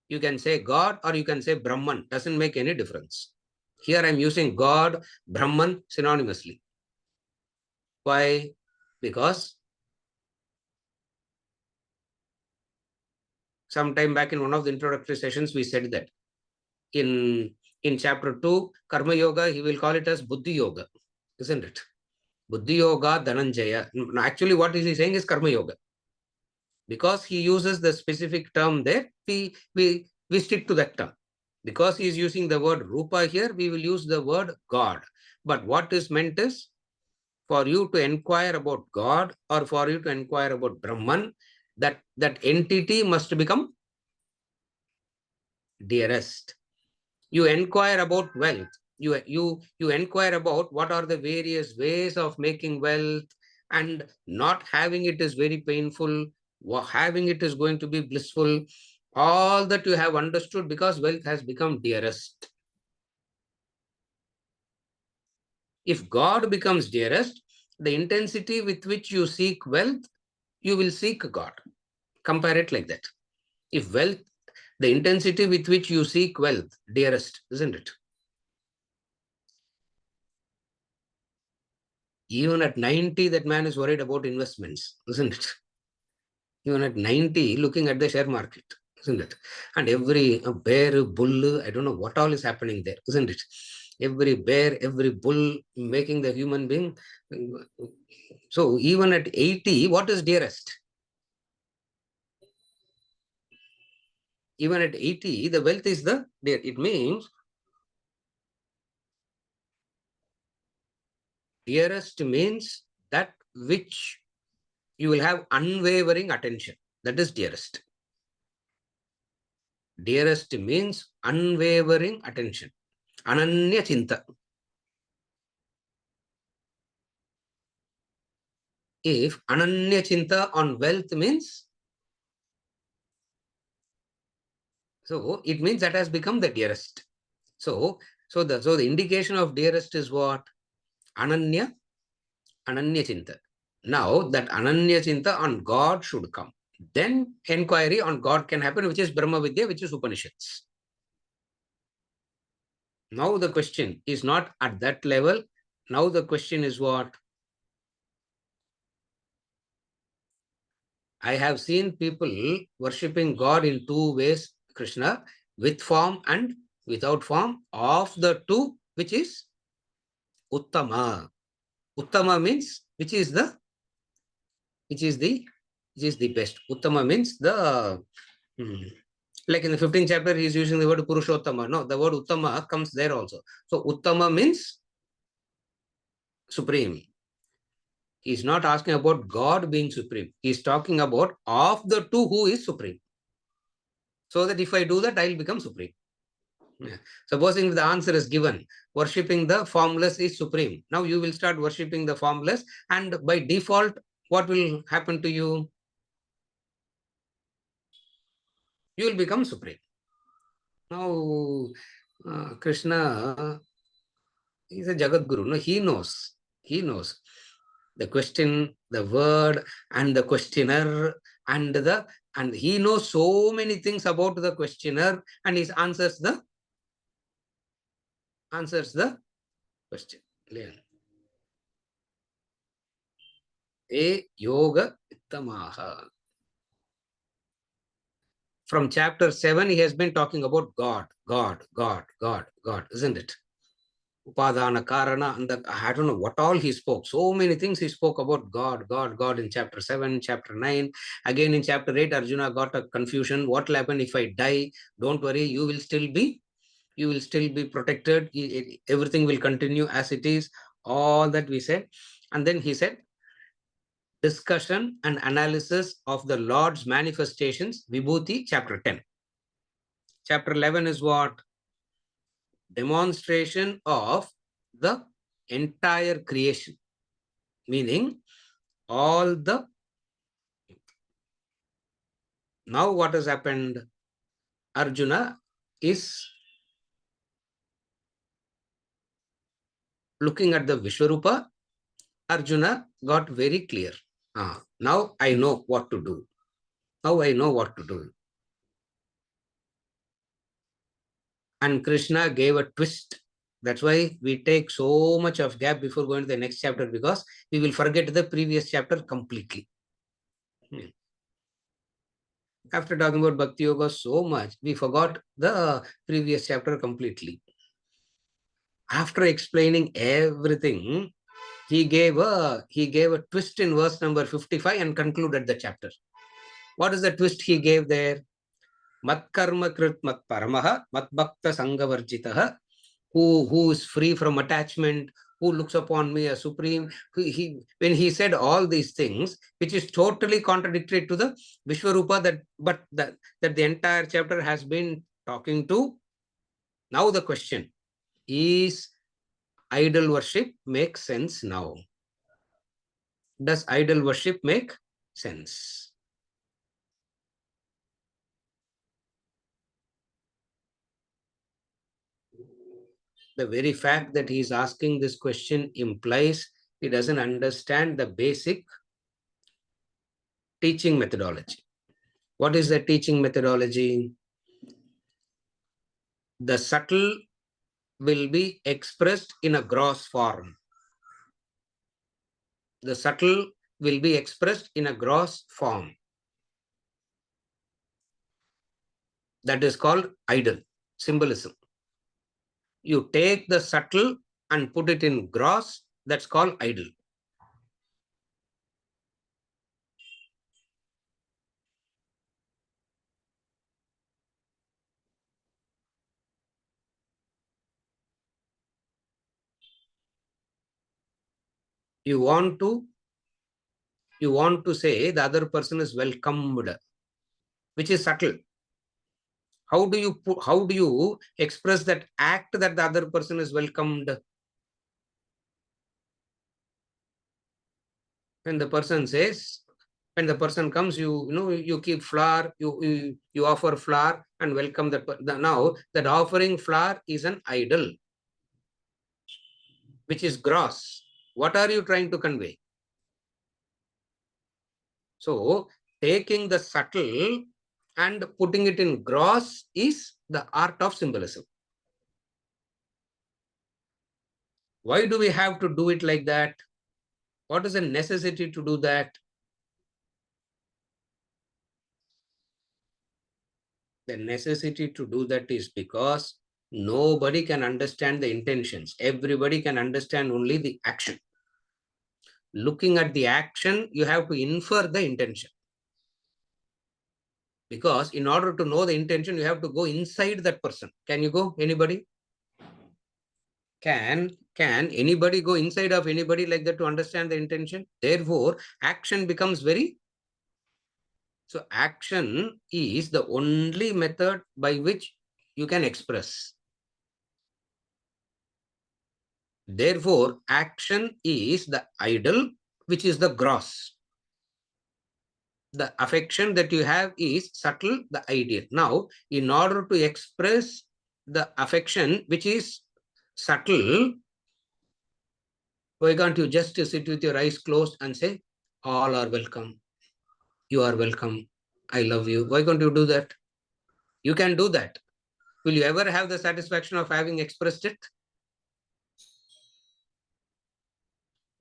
You can say God or you can say Brahman, doesn't make any difference. Here I'm using God, Brahman synonymously. Why? Because sometime back in one of the introductory sessions, we said that in chapter 2, Karma Yoga, he will call it as Buddhi Yoga, isn't it? Buddhi Yoga Dhananjaya. Actually, what is he saying is Karma Yoga. Because he uses the specific term there, we stick to that term. Because he is using the word Rupa here, we will use the word God. But what is meant is for you to inquire about God or for you to inquire about Brahman, that entity must become dearest. You inquire about wealth. You inquire about what are the various ways of making wealth, and not having it is very painful. Having it is going to be blissful. All that you have understood because wealth has become dearest. If God becomes dearest, the intensity with which you seek wealth, you will seek God. Compare it like that. If wealth, the intensity with which you seek wealth, dearest, isn't it? Even at 90, that man is worried about investments, isn't it? Even at 90, looking at the share market, isn't it? And every bear, bull, I don't know what all is happening there, isn't it? Every bear, every bull making the human being. So even at 80, what is dearest? Even at 80, the wealth is the there. It means dearest means that which you will have unwavering attention. That is dearest. Dearest means unwavering attention. Ananya chinta. If ananya chinta on wealth means, so it means that has become the dearest. So the indication of dearest is what? Ananya chinta. Now that ananya chinta on God should come. Then inquiry on God can happen, which is Brahma Vidya, which is Upanishads. Now the question is not at that level. Now the question is what? I have seen people worshipping God in two ways, Krishna, with form and without form. Of the two, which is Uttama. Uttama means which is the which is the best. Uttama means like in the 15th chapter, he is using the word Purushottama. No, the word Uttama comes there also. So Uttama means supreme. He is not asking about God being supreme. He is talking about of the two who is supreme. So that if I do that, I will become supreme. Yeah. Supposing the answer is given, worshipping the formless is supreme. Now you will start worshipping the formless, and by default, what will happen to you? You will become supreme. Now, Krishna is a Jagat Guru. No, he knows. He knows the question, the word, and the questioner, and he knows so many things about the questioner, and he answers the question. E yoga ittamaha. From chapter 7, he has been talking about God, God, God, God, God, isn't it? Upadana, Karana, and I don't know what all he spoke. So many things he spoke about God, God, God in chapter 7, chapter 9. Again in chapter 8, Arjuna got a confusion. What will happen if I die? Don't worry, you will still be protected. Everything will continue as it is. All that we said. And then he said, discussion and analysis of the Lord's manifestations, Vibhuti, chapter 10. Chapter 11 is what? Demonstration of the entire creation, meaning all the. Now what has happened? Arjuna is Looking at the Vishwarupa, Arjuna got very clear. Now I know what to do. Now I know what to do. And Krishna gave a twist. That's why we take so much of gap before going to the next chapter, because we will forget the previous chapter completely. After talking about Bhakti Yoga so much, we forgot the previous chapter completely. After explaining everything, he gave a twist in verse number 55 and concluded the chapter. What is the twist he gave there? Mat karma krit mat paramaha, mat bhakta sangavarjitaha, who is free from attachment, who looks upon me as supreme. When he said all these things, which is totally contradictory to the Vishwarupa, that the entire chapter has been talking to. Now the question is, idol worship make sense now? Does idol worship make sense? The very fact that he is asking this question implies he doesn't understand the basic teaching methodology. What is the teaching methodology? The subtle will be expressed in a gross form. The subtle will be expressed in a gross form. That is called idol, symbolism. You take the subtle and put it in gross, that's called idol. You want to say the other person is welcomed, which is subtle. How do you express that act that the other person is welcomed? When the person says, when the person comes, you keep flower, you offer flower and welcome that. Now that offering flower is an idol, which is gross. What are you trying to convey? So taking the subtle and putting it in gross is the art of symbolism. Why do we have to do it like that? What is the necessity to do that? The necessity to do that is because nobody can understand the intentions. Everybody can understand only the action. Looking at the action, you have to infer the intention. Because in order to know the intention, you have to go inside that person. Can you go? Anybody? Can anybody go inside of anybody like that to understand the intention? Therefore, action becomes very... So action is the only method by which you can express. Therefore, action is the idol, which is the gross. The affection that you have is subtle, the ideal. Now, in order to express the affection, which is subtle, why can't you just sit with your eyes closed and say, all are welcome, you are welcome, I love you? Why can't you do that? You can do that. Will you ever have the satisfaction of having expressed it?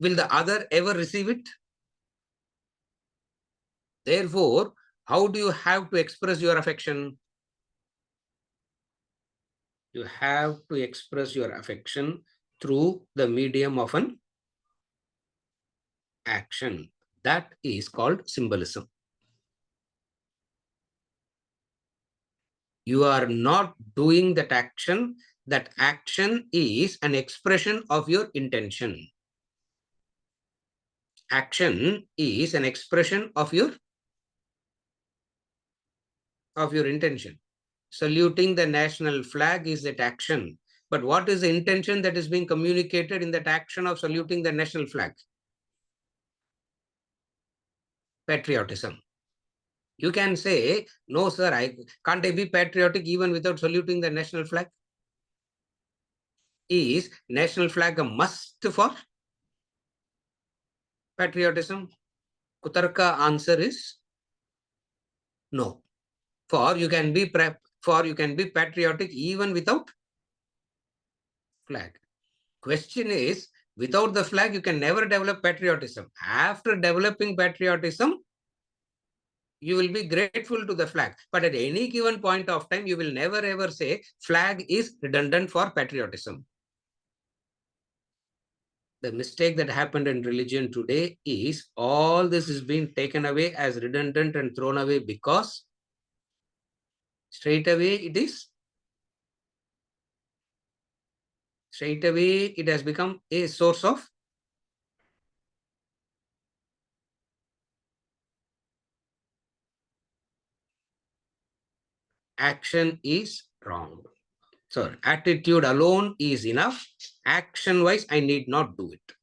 Will the other ever receive it? Therefore, how do you have to express your affection? You have to express your affection through the medium of an action. That is called symbolism. You are not doing that action. That action is an expression of your intention. Action is an expression of your intention. Saluting the national flag is that action. But what is the intention that is being communicated in that action of saluting the national flag? Patriotism. You can say, no, sir, can't I be patriotic even without saluting the national flag? Is national flag a must for patriotism? Kutarka answer is no. For you can be patriotic even without flag. Question is, without the flag, you can never develop patriotism. After developing patriotism, you will be grateful to the flag. But at any given point of time, you will never ever say flag is redundant for patriotism. The mistake that happened in religion today is all this is being taken away as redundant and thrown away because straight away it has become a source of action is wrong. So attitude alone is enough. Action-wise, I need not do it.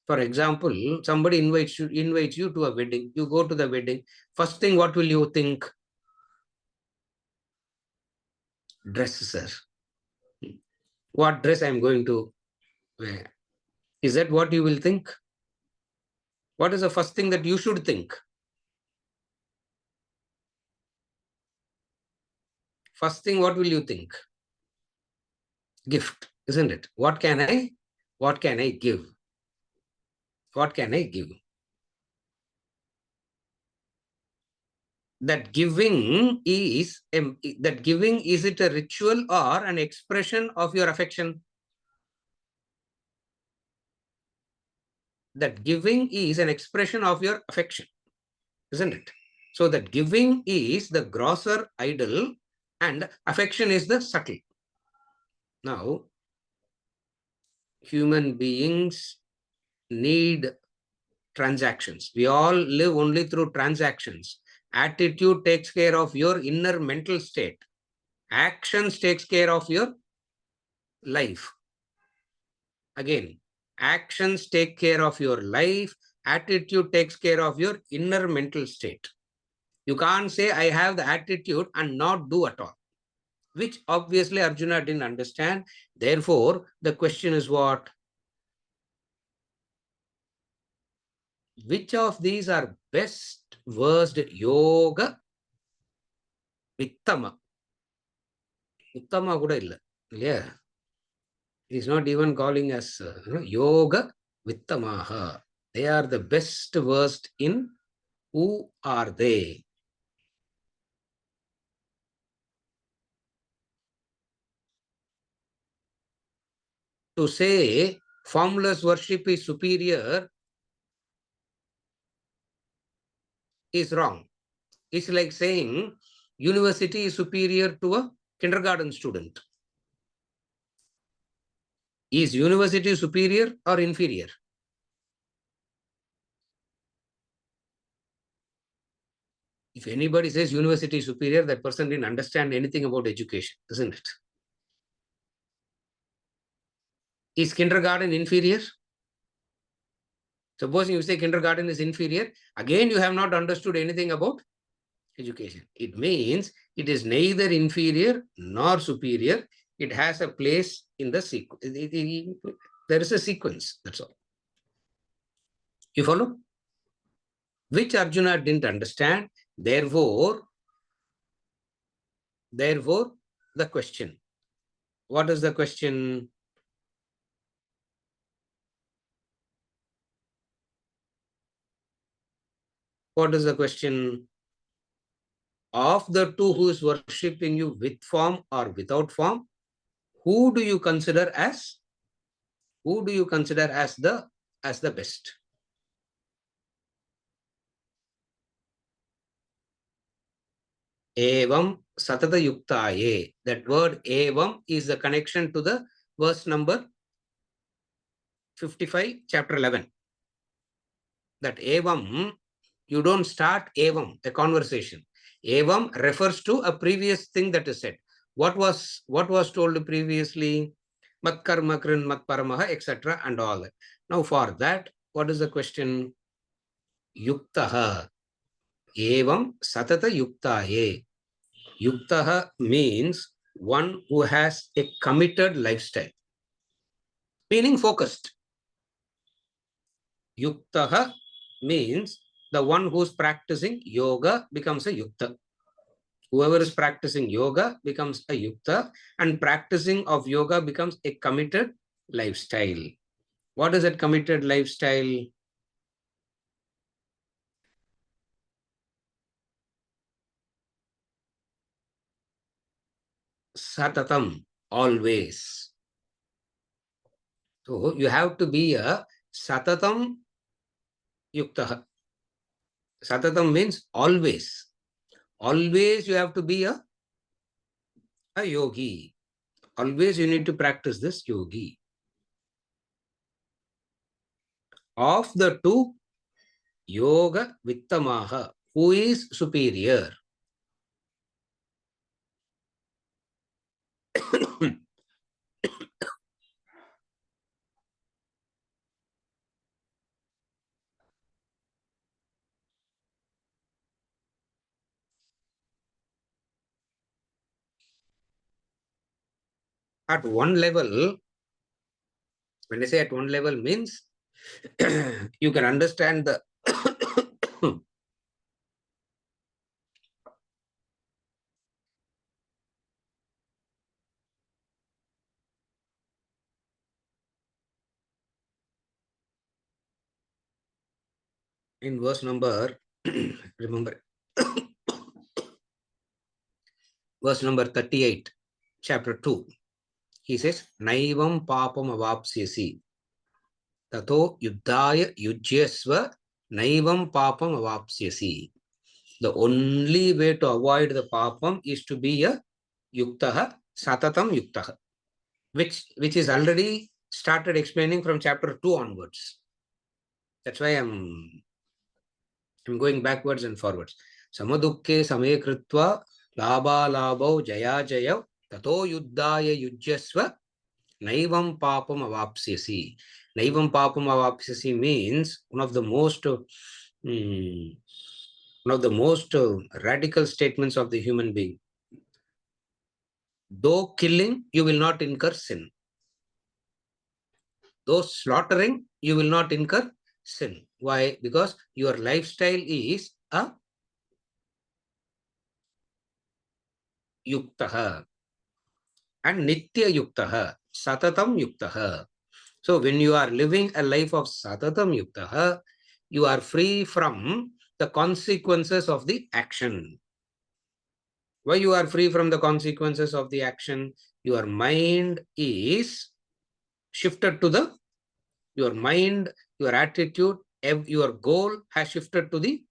For example, somebody invites you to a wedding. You go to the wedding. First thing, what will you think? Dress, sir. What dress I'm going to wear? Is that what you will think? What is the first thing that you should think? First thing, what will you think? Gift, isn't it? What can I give? What can I give? That giving is it a ritual or an expression of your affection? That giving is an expression of your affection, isn't it? So that giving is the grosser idol and affection is the subtle. Now, human beings need transactions. We all live only through transactions. Attitude takes care of your inner mental state. Actions takes care of your life. Again, actions take care of your life. Attitude takes care of your inner mental state. You can't say, I have the attitude and not do at all, which obviously Arjuna didn't understand. Therefore, the question is what? Which of these are best versed yoga? Vittama. Uttama kuda illa. Yeah. He's not even calling us yoga vittamaha. They are the best versed in. Who are they? To say formless worship is superior is wrong. It's like saying university is superior to a kindergarten student. Is university superior or inferior? If anybody says university is superior, that person didn't understand anything about education, isn't it? Is kindergarten inferior? Supposing you say kindergarten is inferior, again you have not understood anything about education. It means it is neither inferior nor superior. It has a place in the sequence. There is a sequence, that's all. You follow? Which Arjuna didn't understand. Therefore, the question. What is the question? What is the question? Of the two who is worshipping you with form or without form, who do you consider as the best? Evam satata yuktaye. That word evam is the connection to the verse number 55, chapter 11. That evam, you don't start evam, a conversation. Evam refers to a previous thing that is said. What was told previously? Mat karma krin mat paramaha, etc. and all that. Now for that, what is the question? Yuktaha. Evam satata yuktaye. Yuktaha means one who has a committed lifestyle, meaning focused. Yuktaha means the one who's practicing yoga becomes a yukta. Whoever is practicing yoga becomes a yukta, and practicing of yoga becomes a committed lifestyle. What is that committed lifestyle? Satatam, always. So you have to be a satatam yukta. Satatam means always. Always you have to be a yogi. Always you need to practice this yogi. Of the two, yoga vittamaha, who is superior? At one level, when I say at one level means you can understand the in verse number remember verse number 38, chapter 2, he says naivam papam avapsyasi tato yuddhaya yujyasva naivam papam avapsyasi. The only way to avoid the papam is to be a yuktaha, satatam yuktaha, which is already started explaining from chapter 2 onwards. That's why I'm going backwards and forwards. Samadukke same kritva labha labho jaya jaya tato yuddhaya yujyasva naivam papam avapsyasi. Naivam papam avapsyasi means one of the most radical statements of the human being. Though killing, you will not incur sin. Though slaughtering, you will not incur sin. Why? Because your lifestyle is a yuktaha and nitya yuktaha, satatam yuktaha. So when you are living a life of satatam yuktaha, you are free from the consequences of the action. Why you are free from the consequences of the action? Your mind is shifted to your mind, your attitude, your goal has shifted to the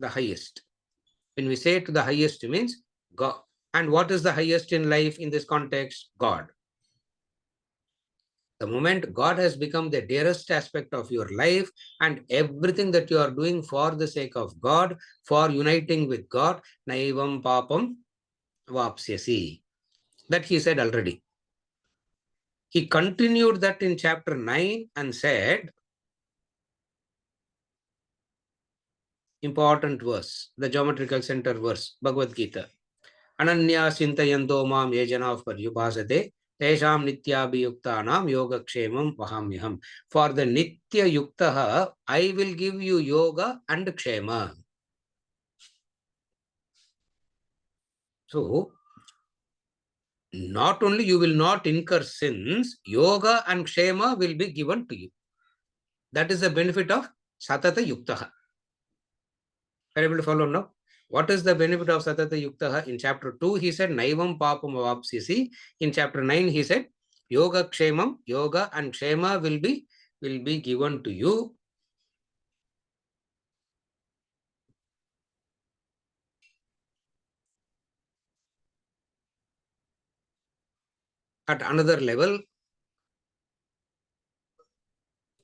highest. When we say to the highest, it means God. And what is the highest in life in this context? God. The moment God has become the dearest aspect of your life, and everything that you are doing for the sake of God, for uniting with God, naivam papam vapsyasi. That he said already. He continued that in chapter 9 and said, important verse, the geometrical center verse, Bhagavad Gita. Ananya Sintayanto Mam Yejana Paryupasate, Tesham Nityabhiyuktanam Yogakshemam Vahamyaham. For the Nitya Yuktaha, I will give you yoga and kshema. So, not only you will not incur sins, yoga and kshema will be given to you. That is the benefit of Satata Yuktaha. Are you able to follow now? What is the benefit of Satata Yuktaha? In chapter 2, he said, Naivam Papam Avapsisi. In chapter 9, he said, Yoga Kshemam, yoga and kshema will be given to you. At another level,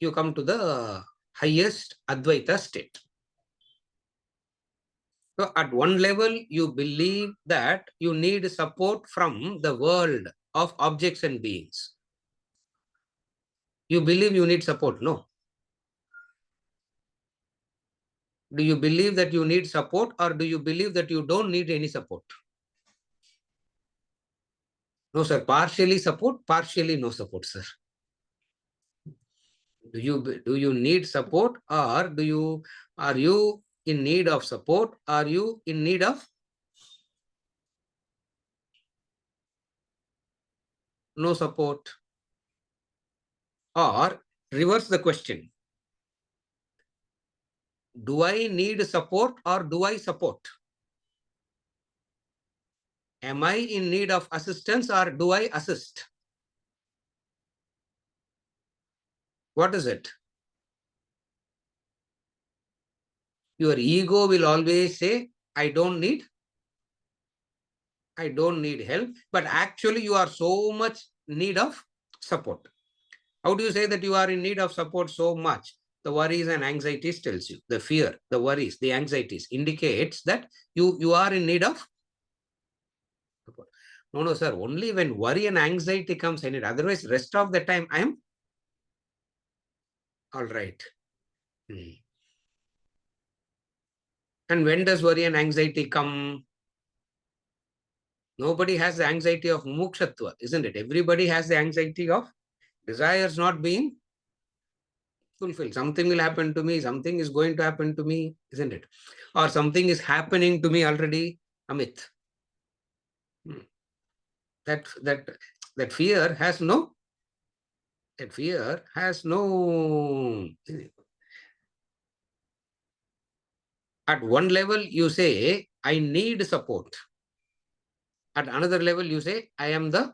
you come to the highest Advaita state. So at one level, you believe that you need support from the world of objects and beings. You believe you need support. No. Do you believe that you need support, or do you believe that you don't need any support? No, sir. Partially support, partially no support, sir. Do you need support, or are you in need of support? Are you in need of no support? Or reverse the question. Do I need support, or do I support? Am I in need of assistance, or do I assist? What is it? Your ego will always say, I don't need help, but actually you are so much need of support. How do you say that you are in need of support so much? The worries and anxieties tells you. The fear, the worries, the anxieties indicates that you are in need of support. No, sir. Only when worry and anxiety comes in it. Otherwise, rest of the time, I am all right. And when does worry and anxiety come? Nobody has the anxiety of mukshatva, isn't it? Everybody has the anxiety of desires not being fulfilled. Something will happen to me, something is going to happen to me, isn't it? Or something is happening to me already, Amit. That fear has no, at one level you say, I need support. At another level you say, I am the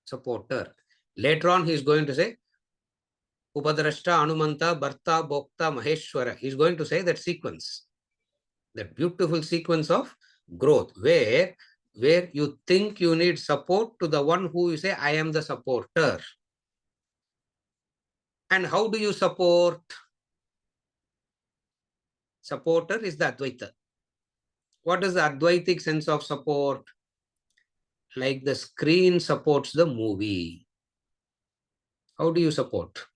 supporter. Later on he is going to say, Upadrashta, Anumanta, Bharta, Bhokta, Maheshwara. He's going to say that sequence, that beautiful sequence of growth, where you think you need support to the one who you say, I am the supporter. And how do you support? Supporter is the Advaita. What is the Advaitic sense of support? Like the screen supports the movie. How do you support?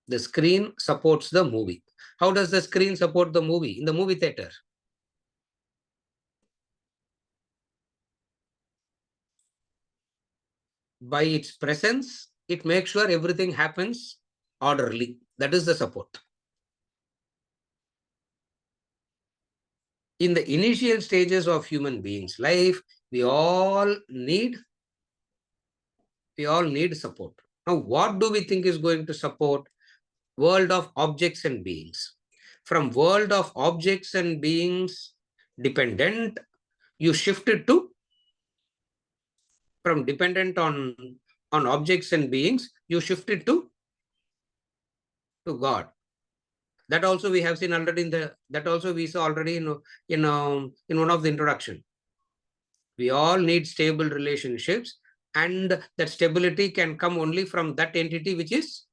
The screen supports the movie. How does the screen support the movie? In the movie theater, by its presence, it makes sure everything happens orderly. That is the support. In the initial stages of human beings' life, we all need support. Now, what do we think is going to support? World of objects and beings. From world of objects and beings dependent, you shifted to, from dependent on objects and beings, you shifted to God. That also we have seen already that also we saw already in one of the introduction. We all need stable relationships, and that stability can come only from that entity which is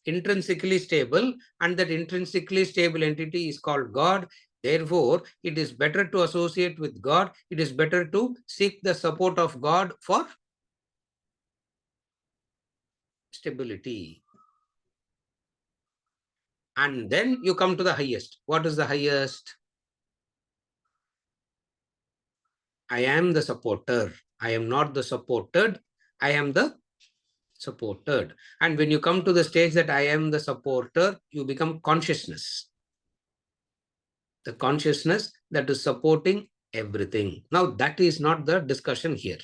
intrinsically stable, and that intrinsically stable entity is called God. Therefore, it is better to associate with God. It is better to seek the support of God for stability. And then you come to the highest. What is the highest? I am the supporter. I am not the supported. I am the supported. And when you come to the stage that I am the supporter, you become consciousness. The consciousness that is supporting everything. Now, that is not the discussion here.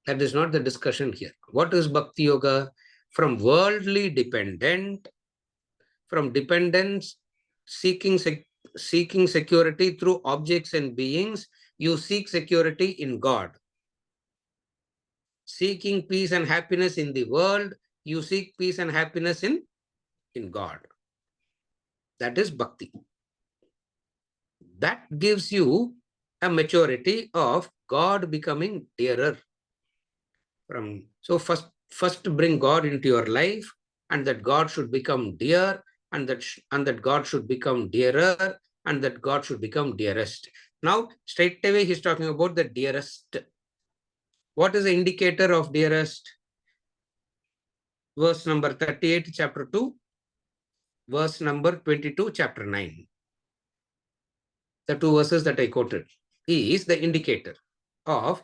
That is not the discussion here. What is Bhakti Yoga? From worldly dependent, from dependence, seeking security through objects and beings, you seek security in God. Seeking peace and happiness in the world, you seek peace and happiness in God. That is Bhakti. That gives you a maturity of God becoming dearer. So first bring God into your life, and that God should become dear, and that God should become dearer, and that God should become dearest. Now, straight away, he's talking about the dearest. What is the indicator of dearest? Verse number 38, chapter 2. verse number 22, chapter 9. The two verses that I quoted is the indicator of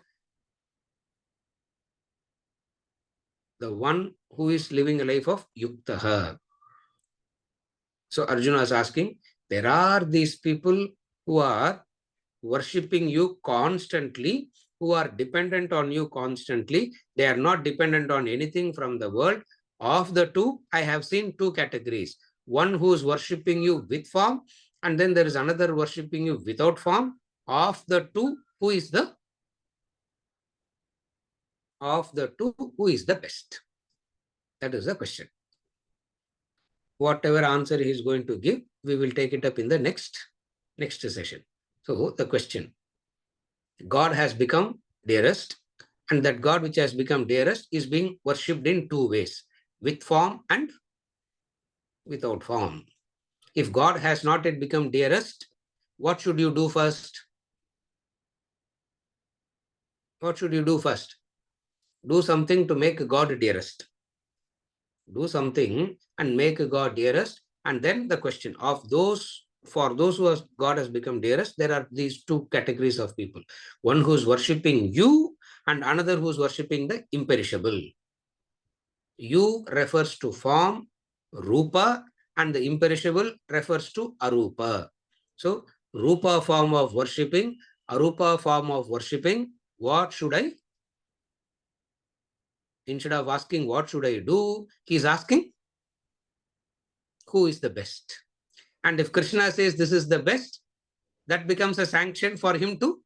the one who is living a life of yuktaha. So Arjuna is asking, there are these people who are worshipping you constantly, who are dependent on you constantly. They are not dependent on anything from the world. Of the two, I have seen two categories. One who is worshipping you with form, and then there is another worshipping you without form. Of the two, who is the best? That is the question. Whatever answer he is going to give, we will take it up in the next session. So the question, God has become dearest, and that God which has become dearest is being worshipped in two ways, with form and without form. If God has not yet become dearest, what should you do first? What should you do first? Do something to make God dearest. Do something and make God dearest. And then the question of those, for those who God has become dearest, there are these two categories of people. One who is worshipping you and another who is worshipping the imperishable. You refers to form, rupa, and the imperishable refers to arupa. So, rupa form of worshipping, arupa form of worshipping, what should I? Instead of asking what should I do, he is asking who is the best. And if Krishna says this is the best, that becomes a sanction for him to.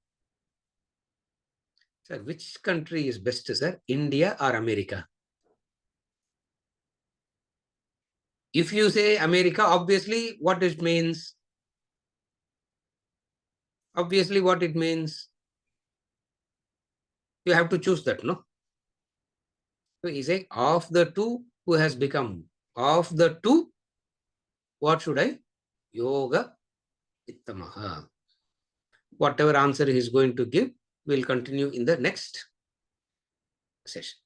Sir, which country is best, sir? India or America? If you say America, obviously what it means? Obviously what it means? You have to choose that, no? So he say, of the two, who has become? Of the two, what should I? Yoga Ittamaha. Whatever answer he is going to give, we'll continue in the next session.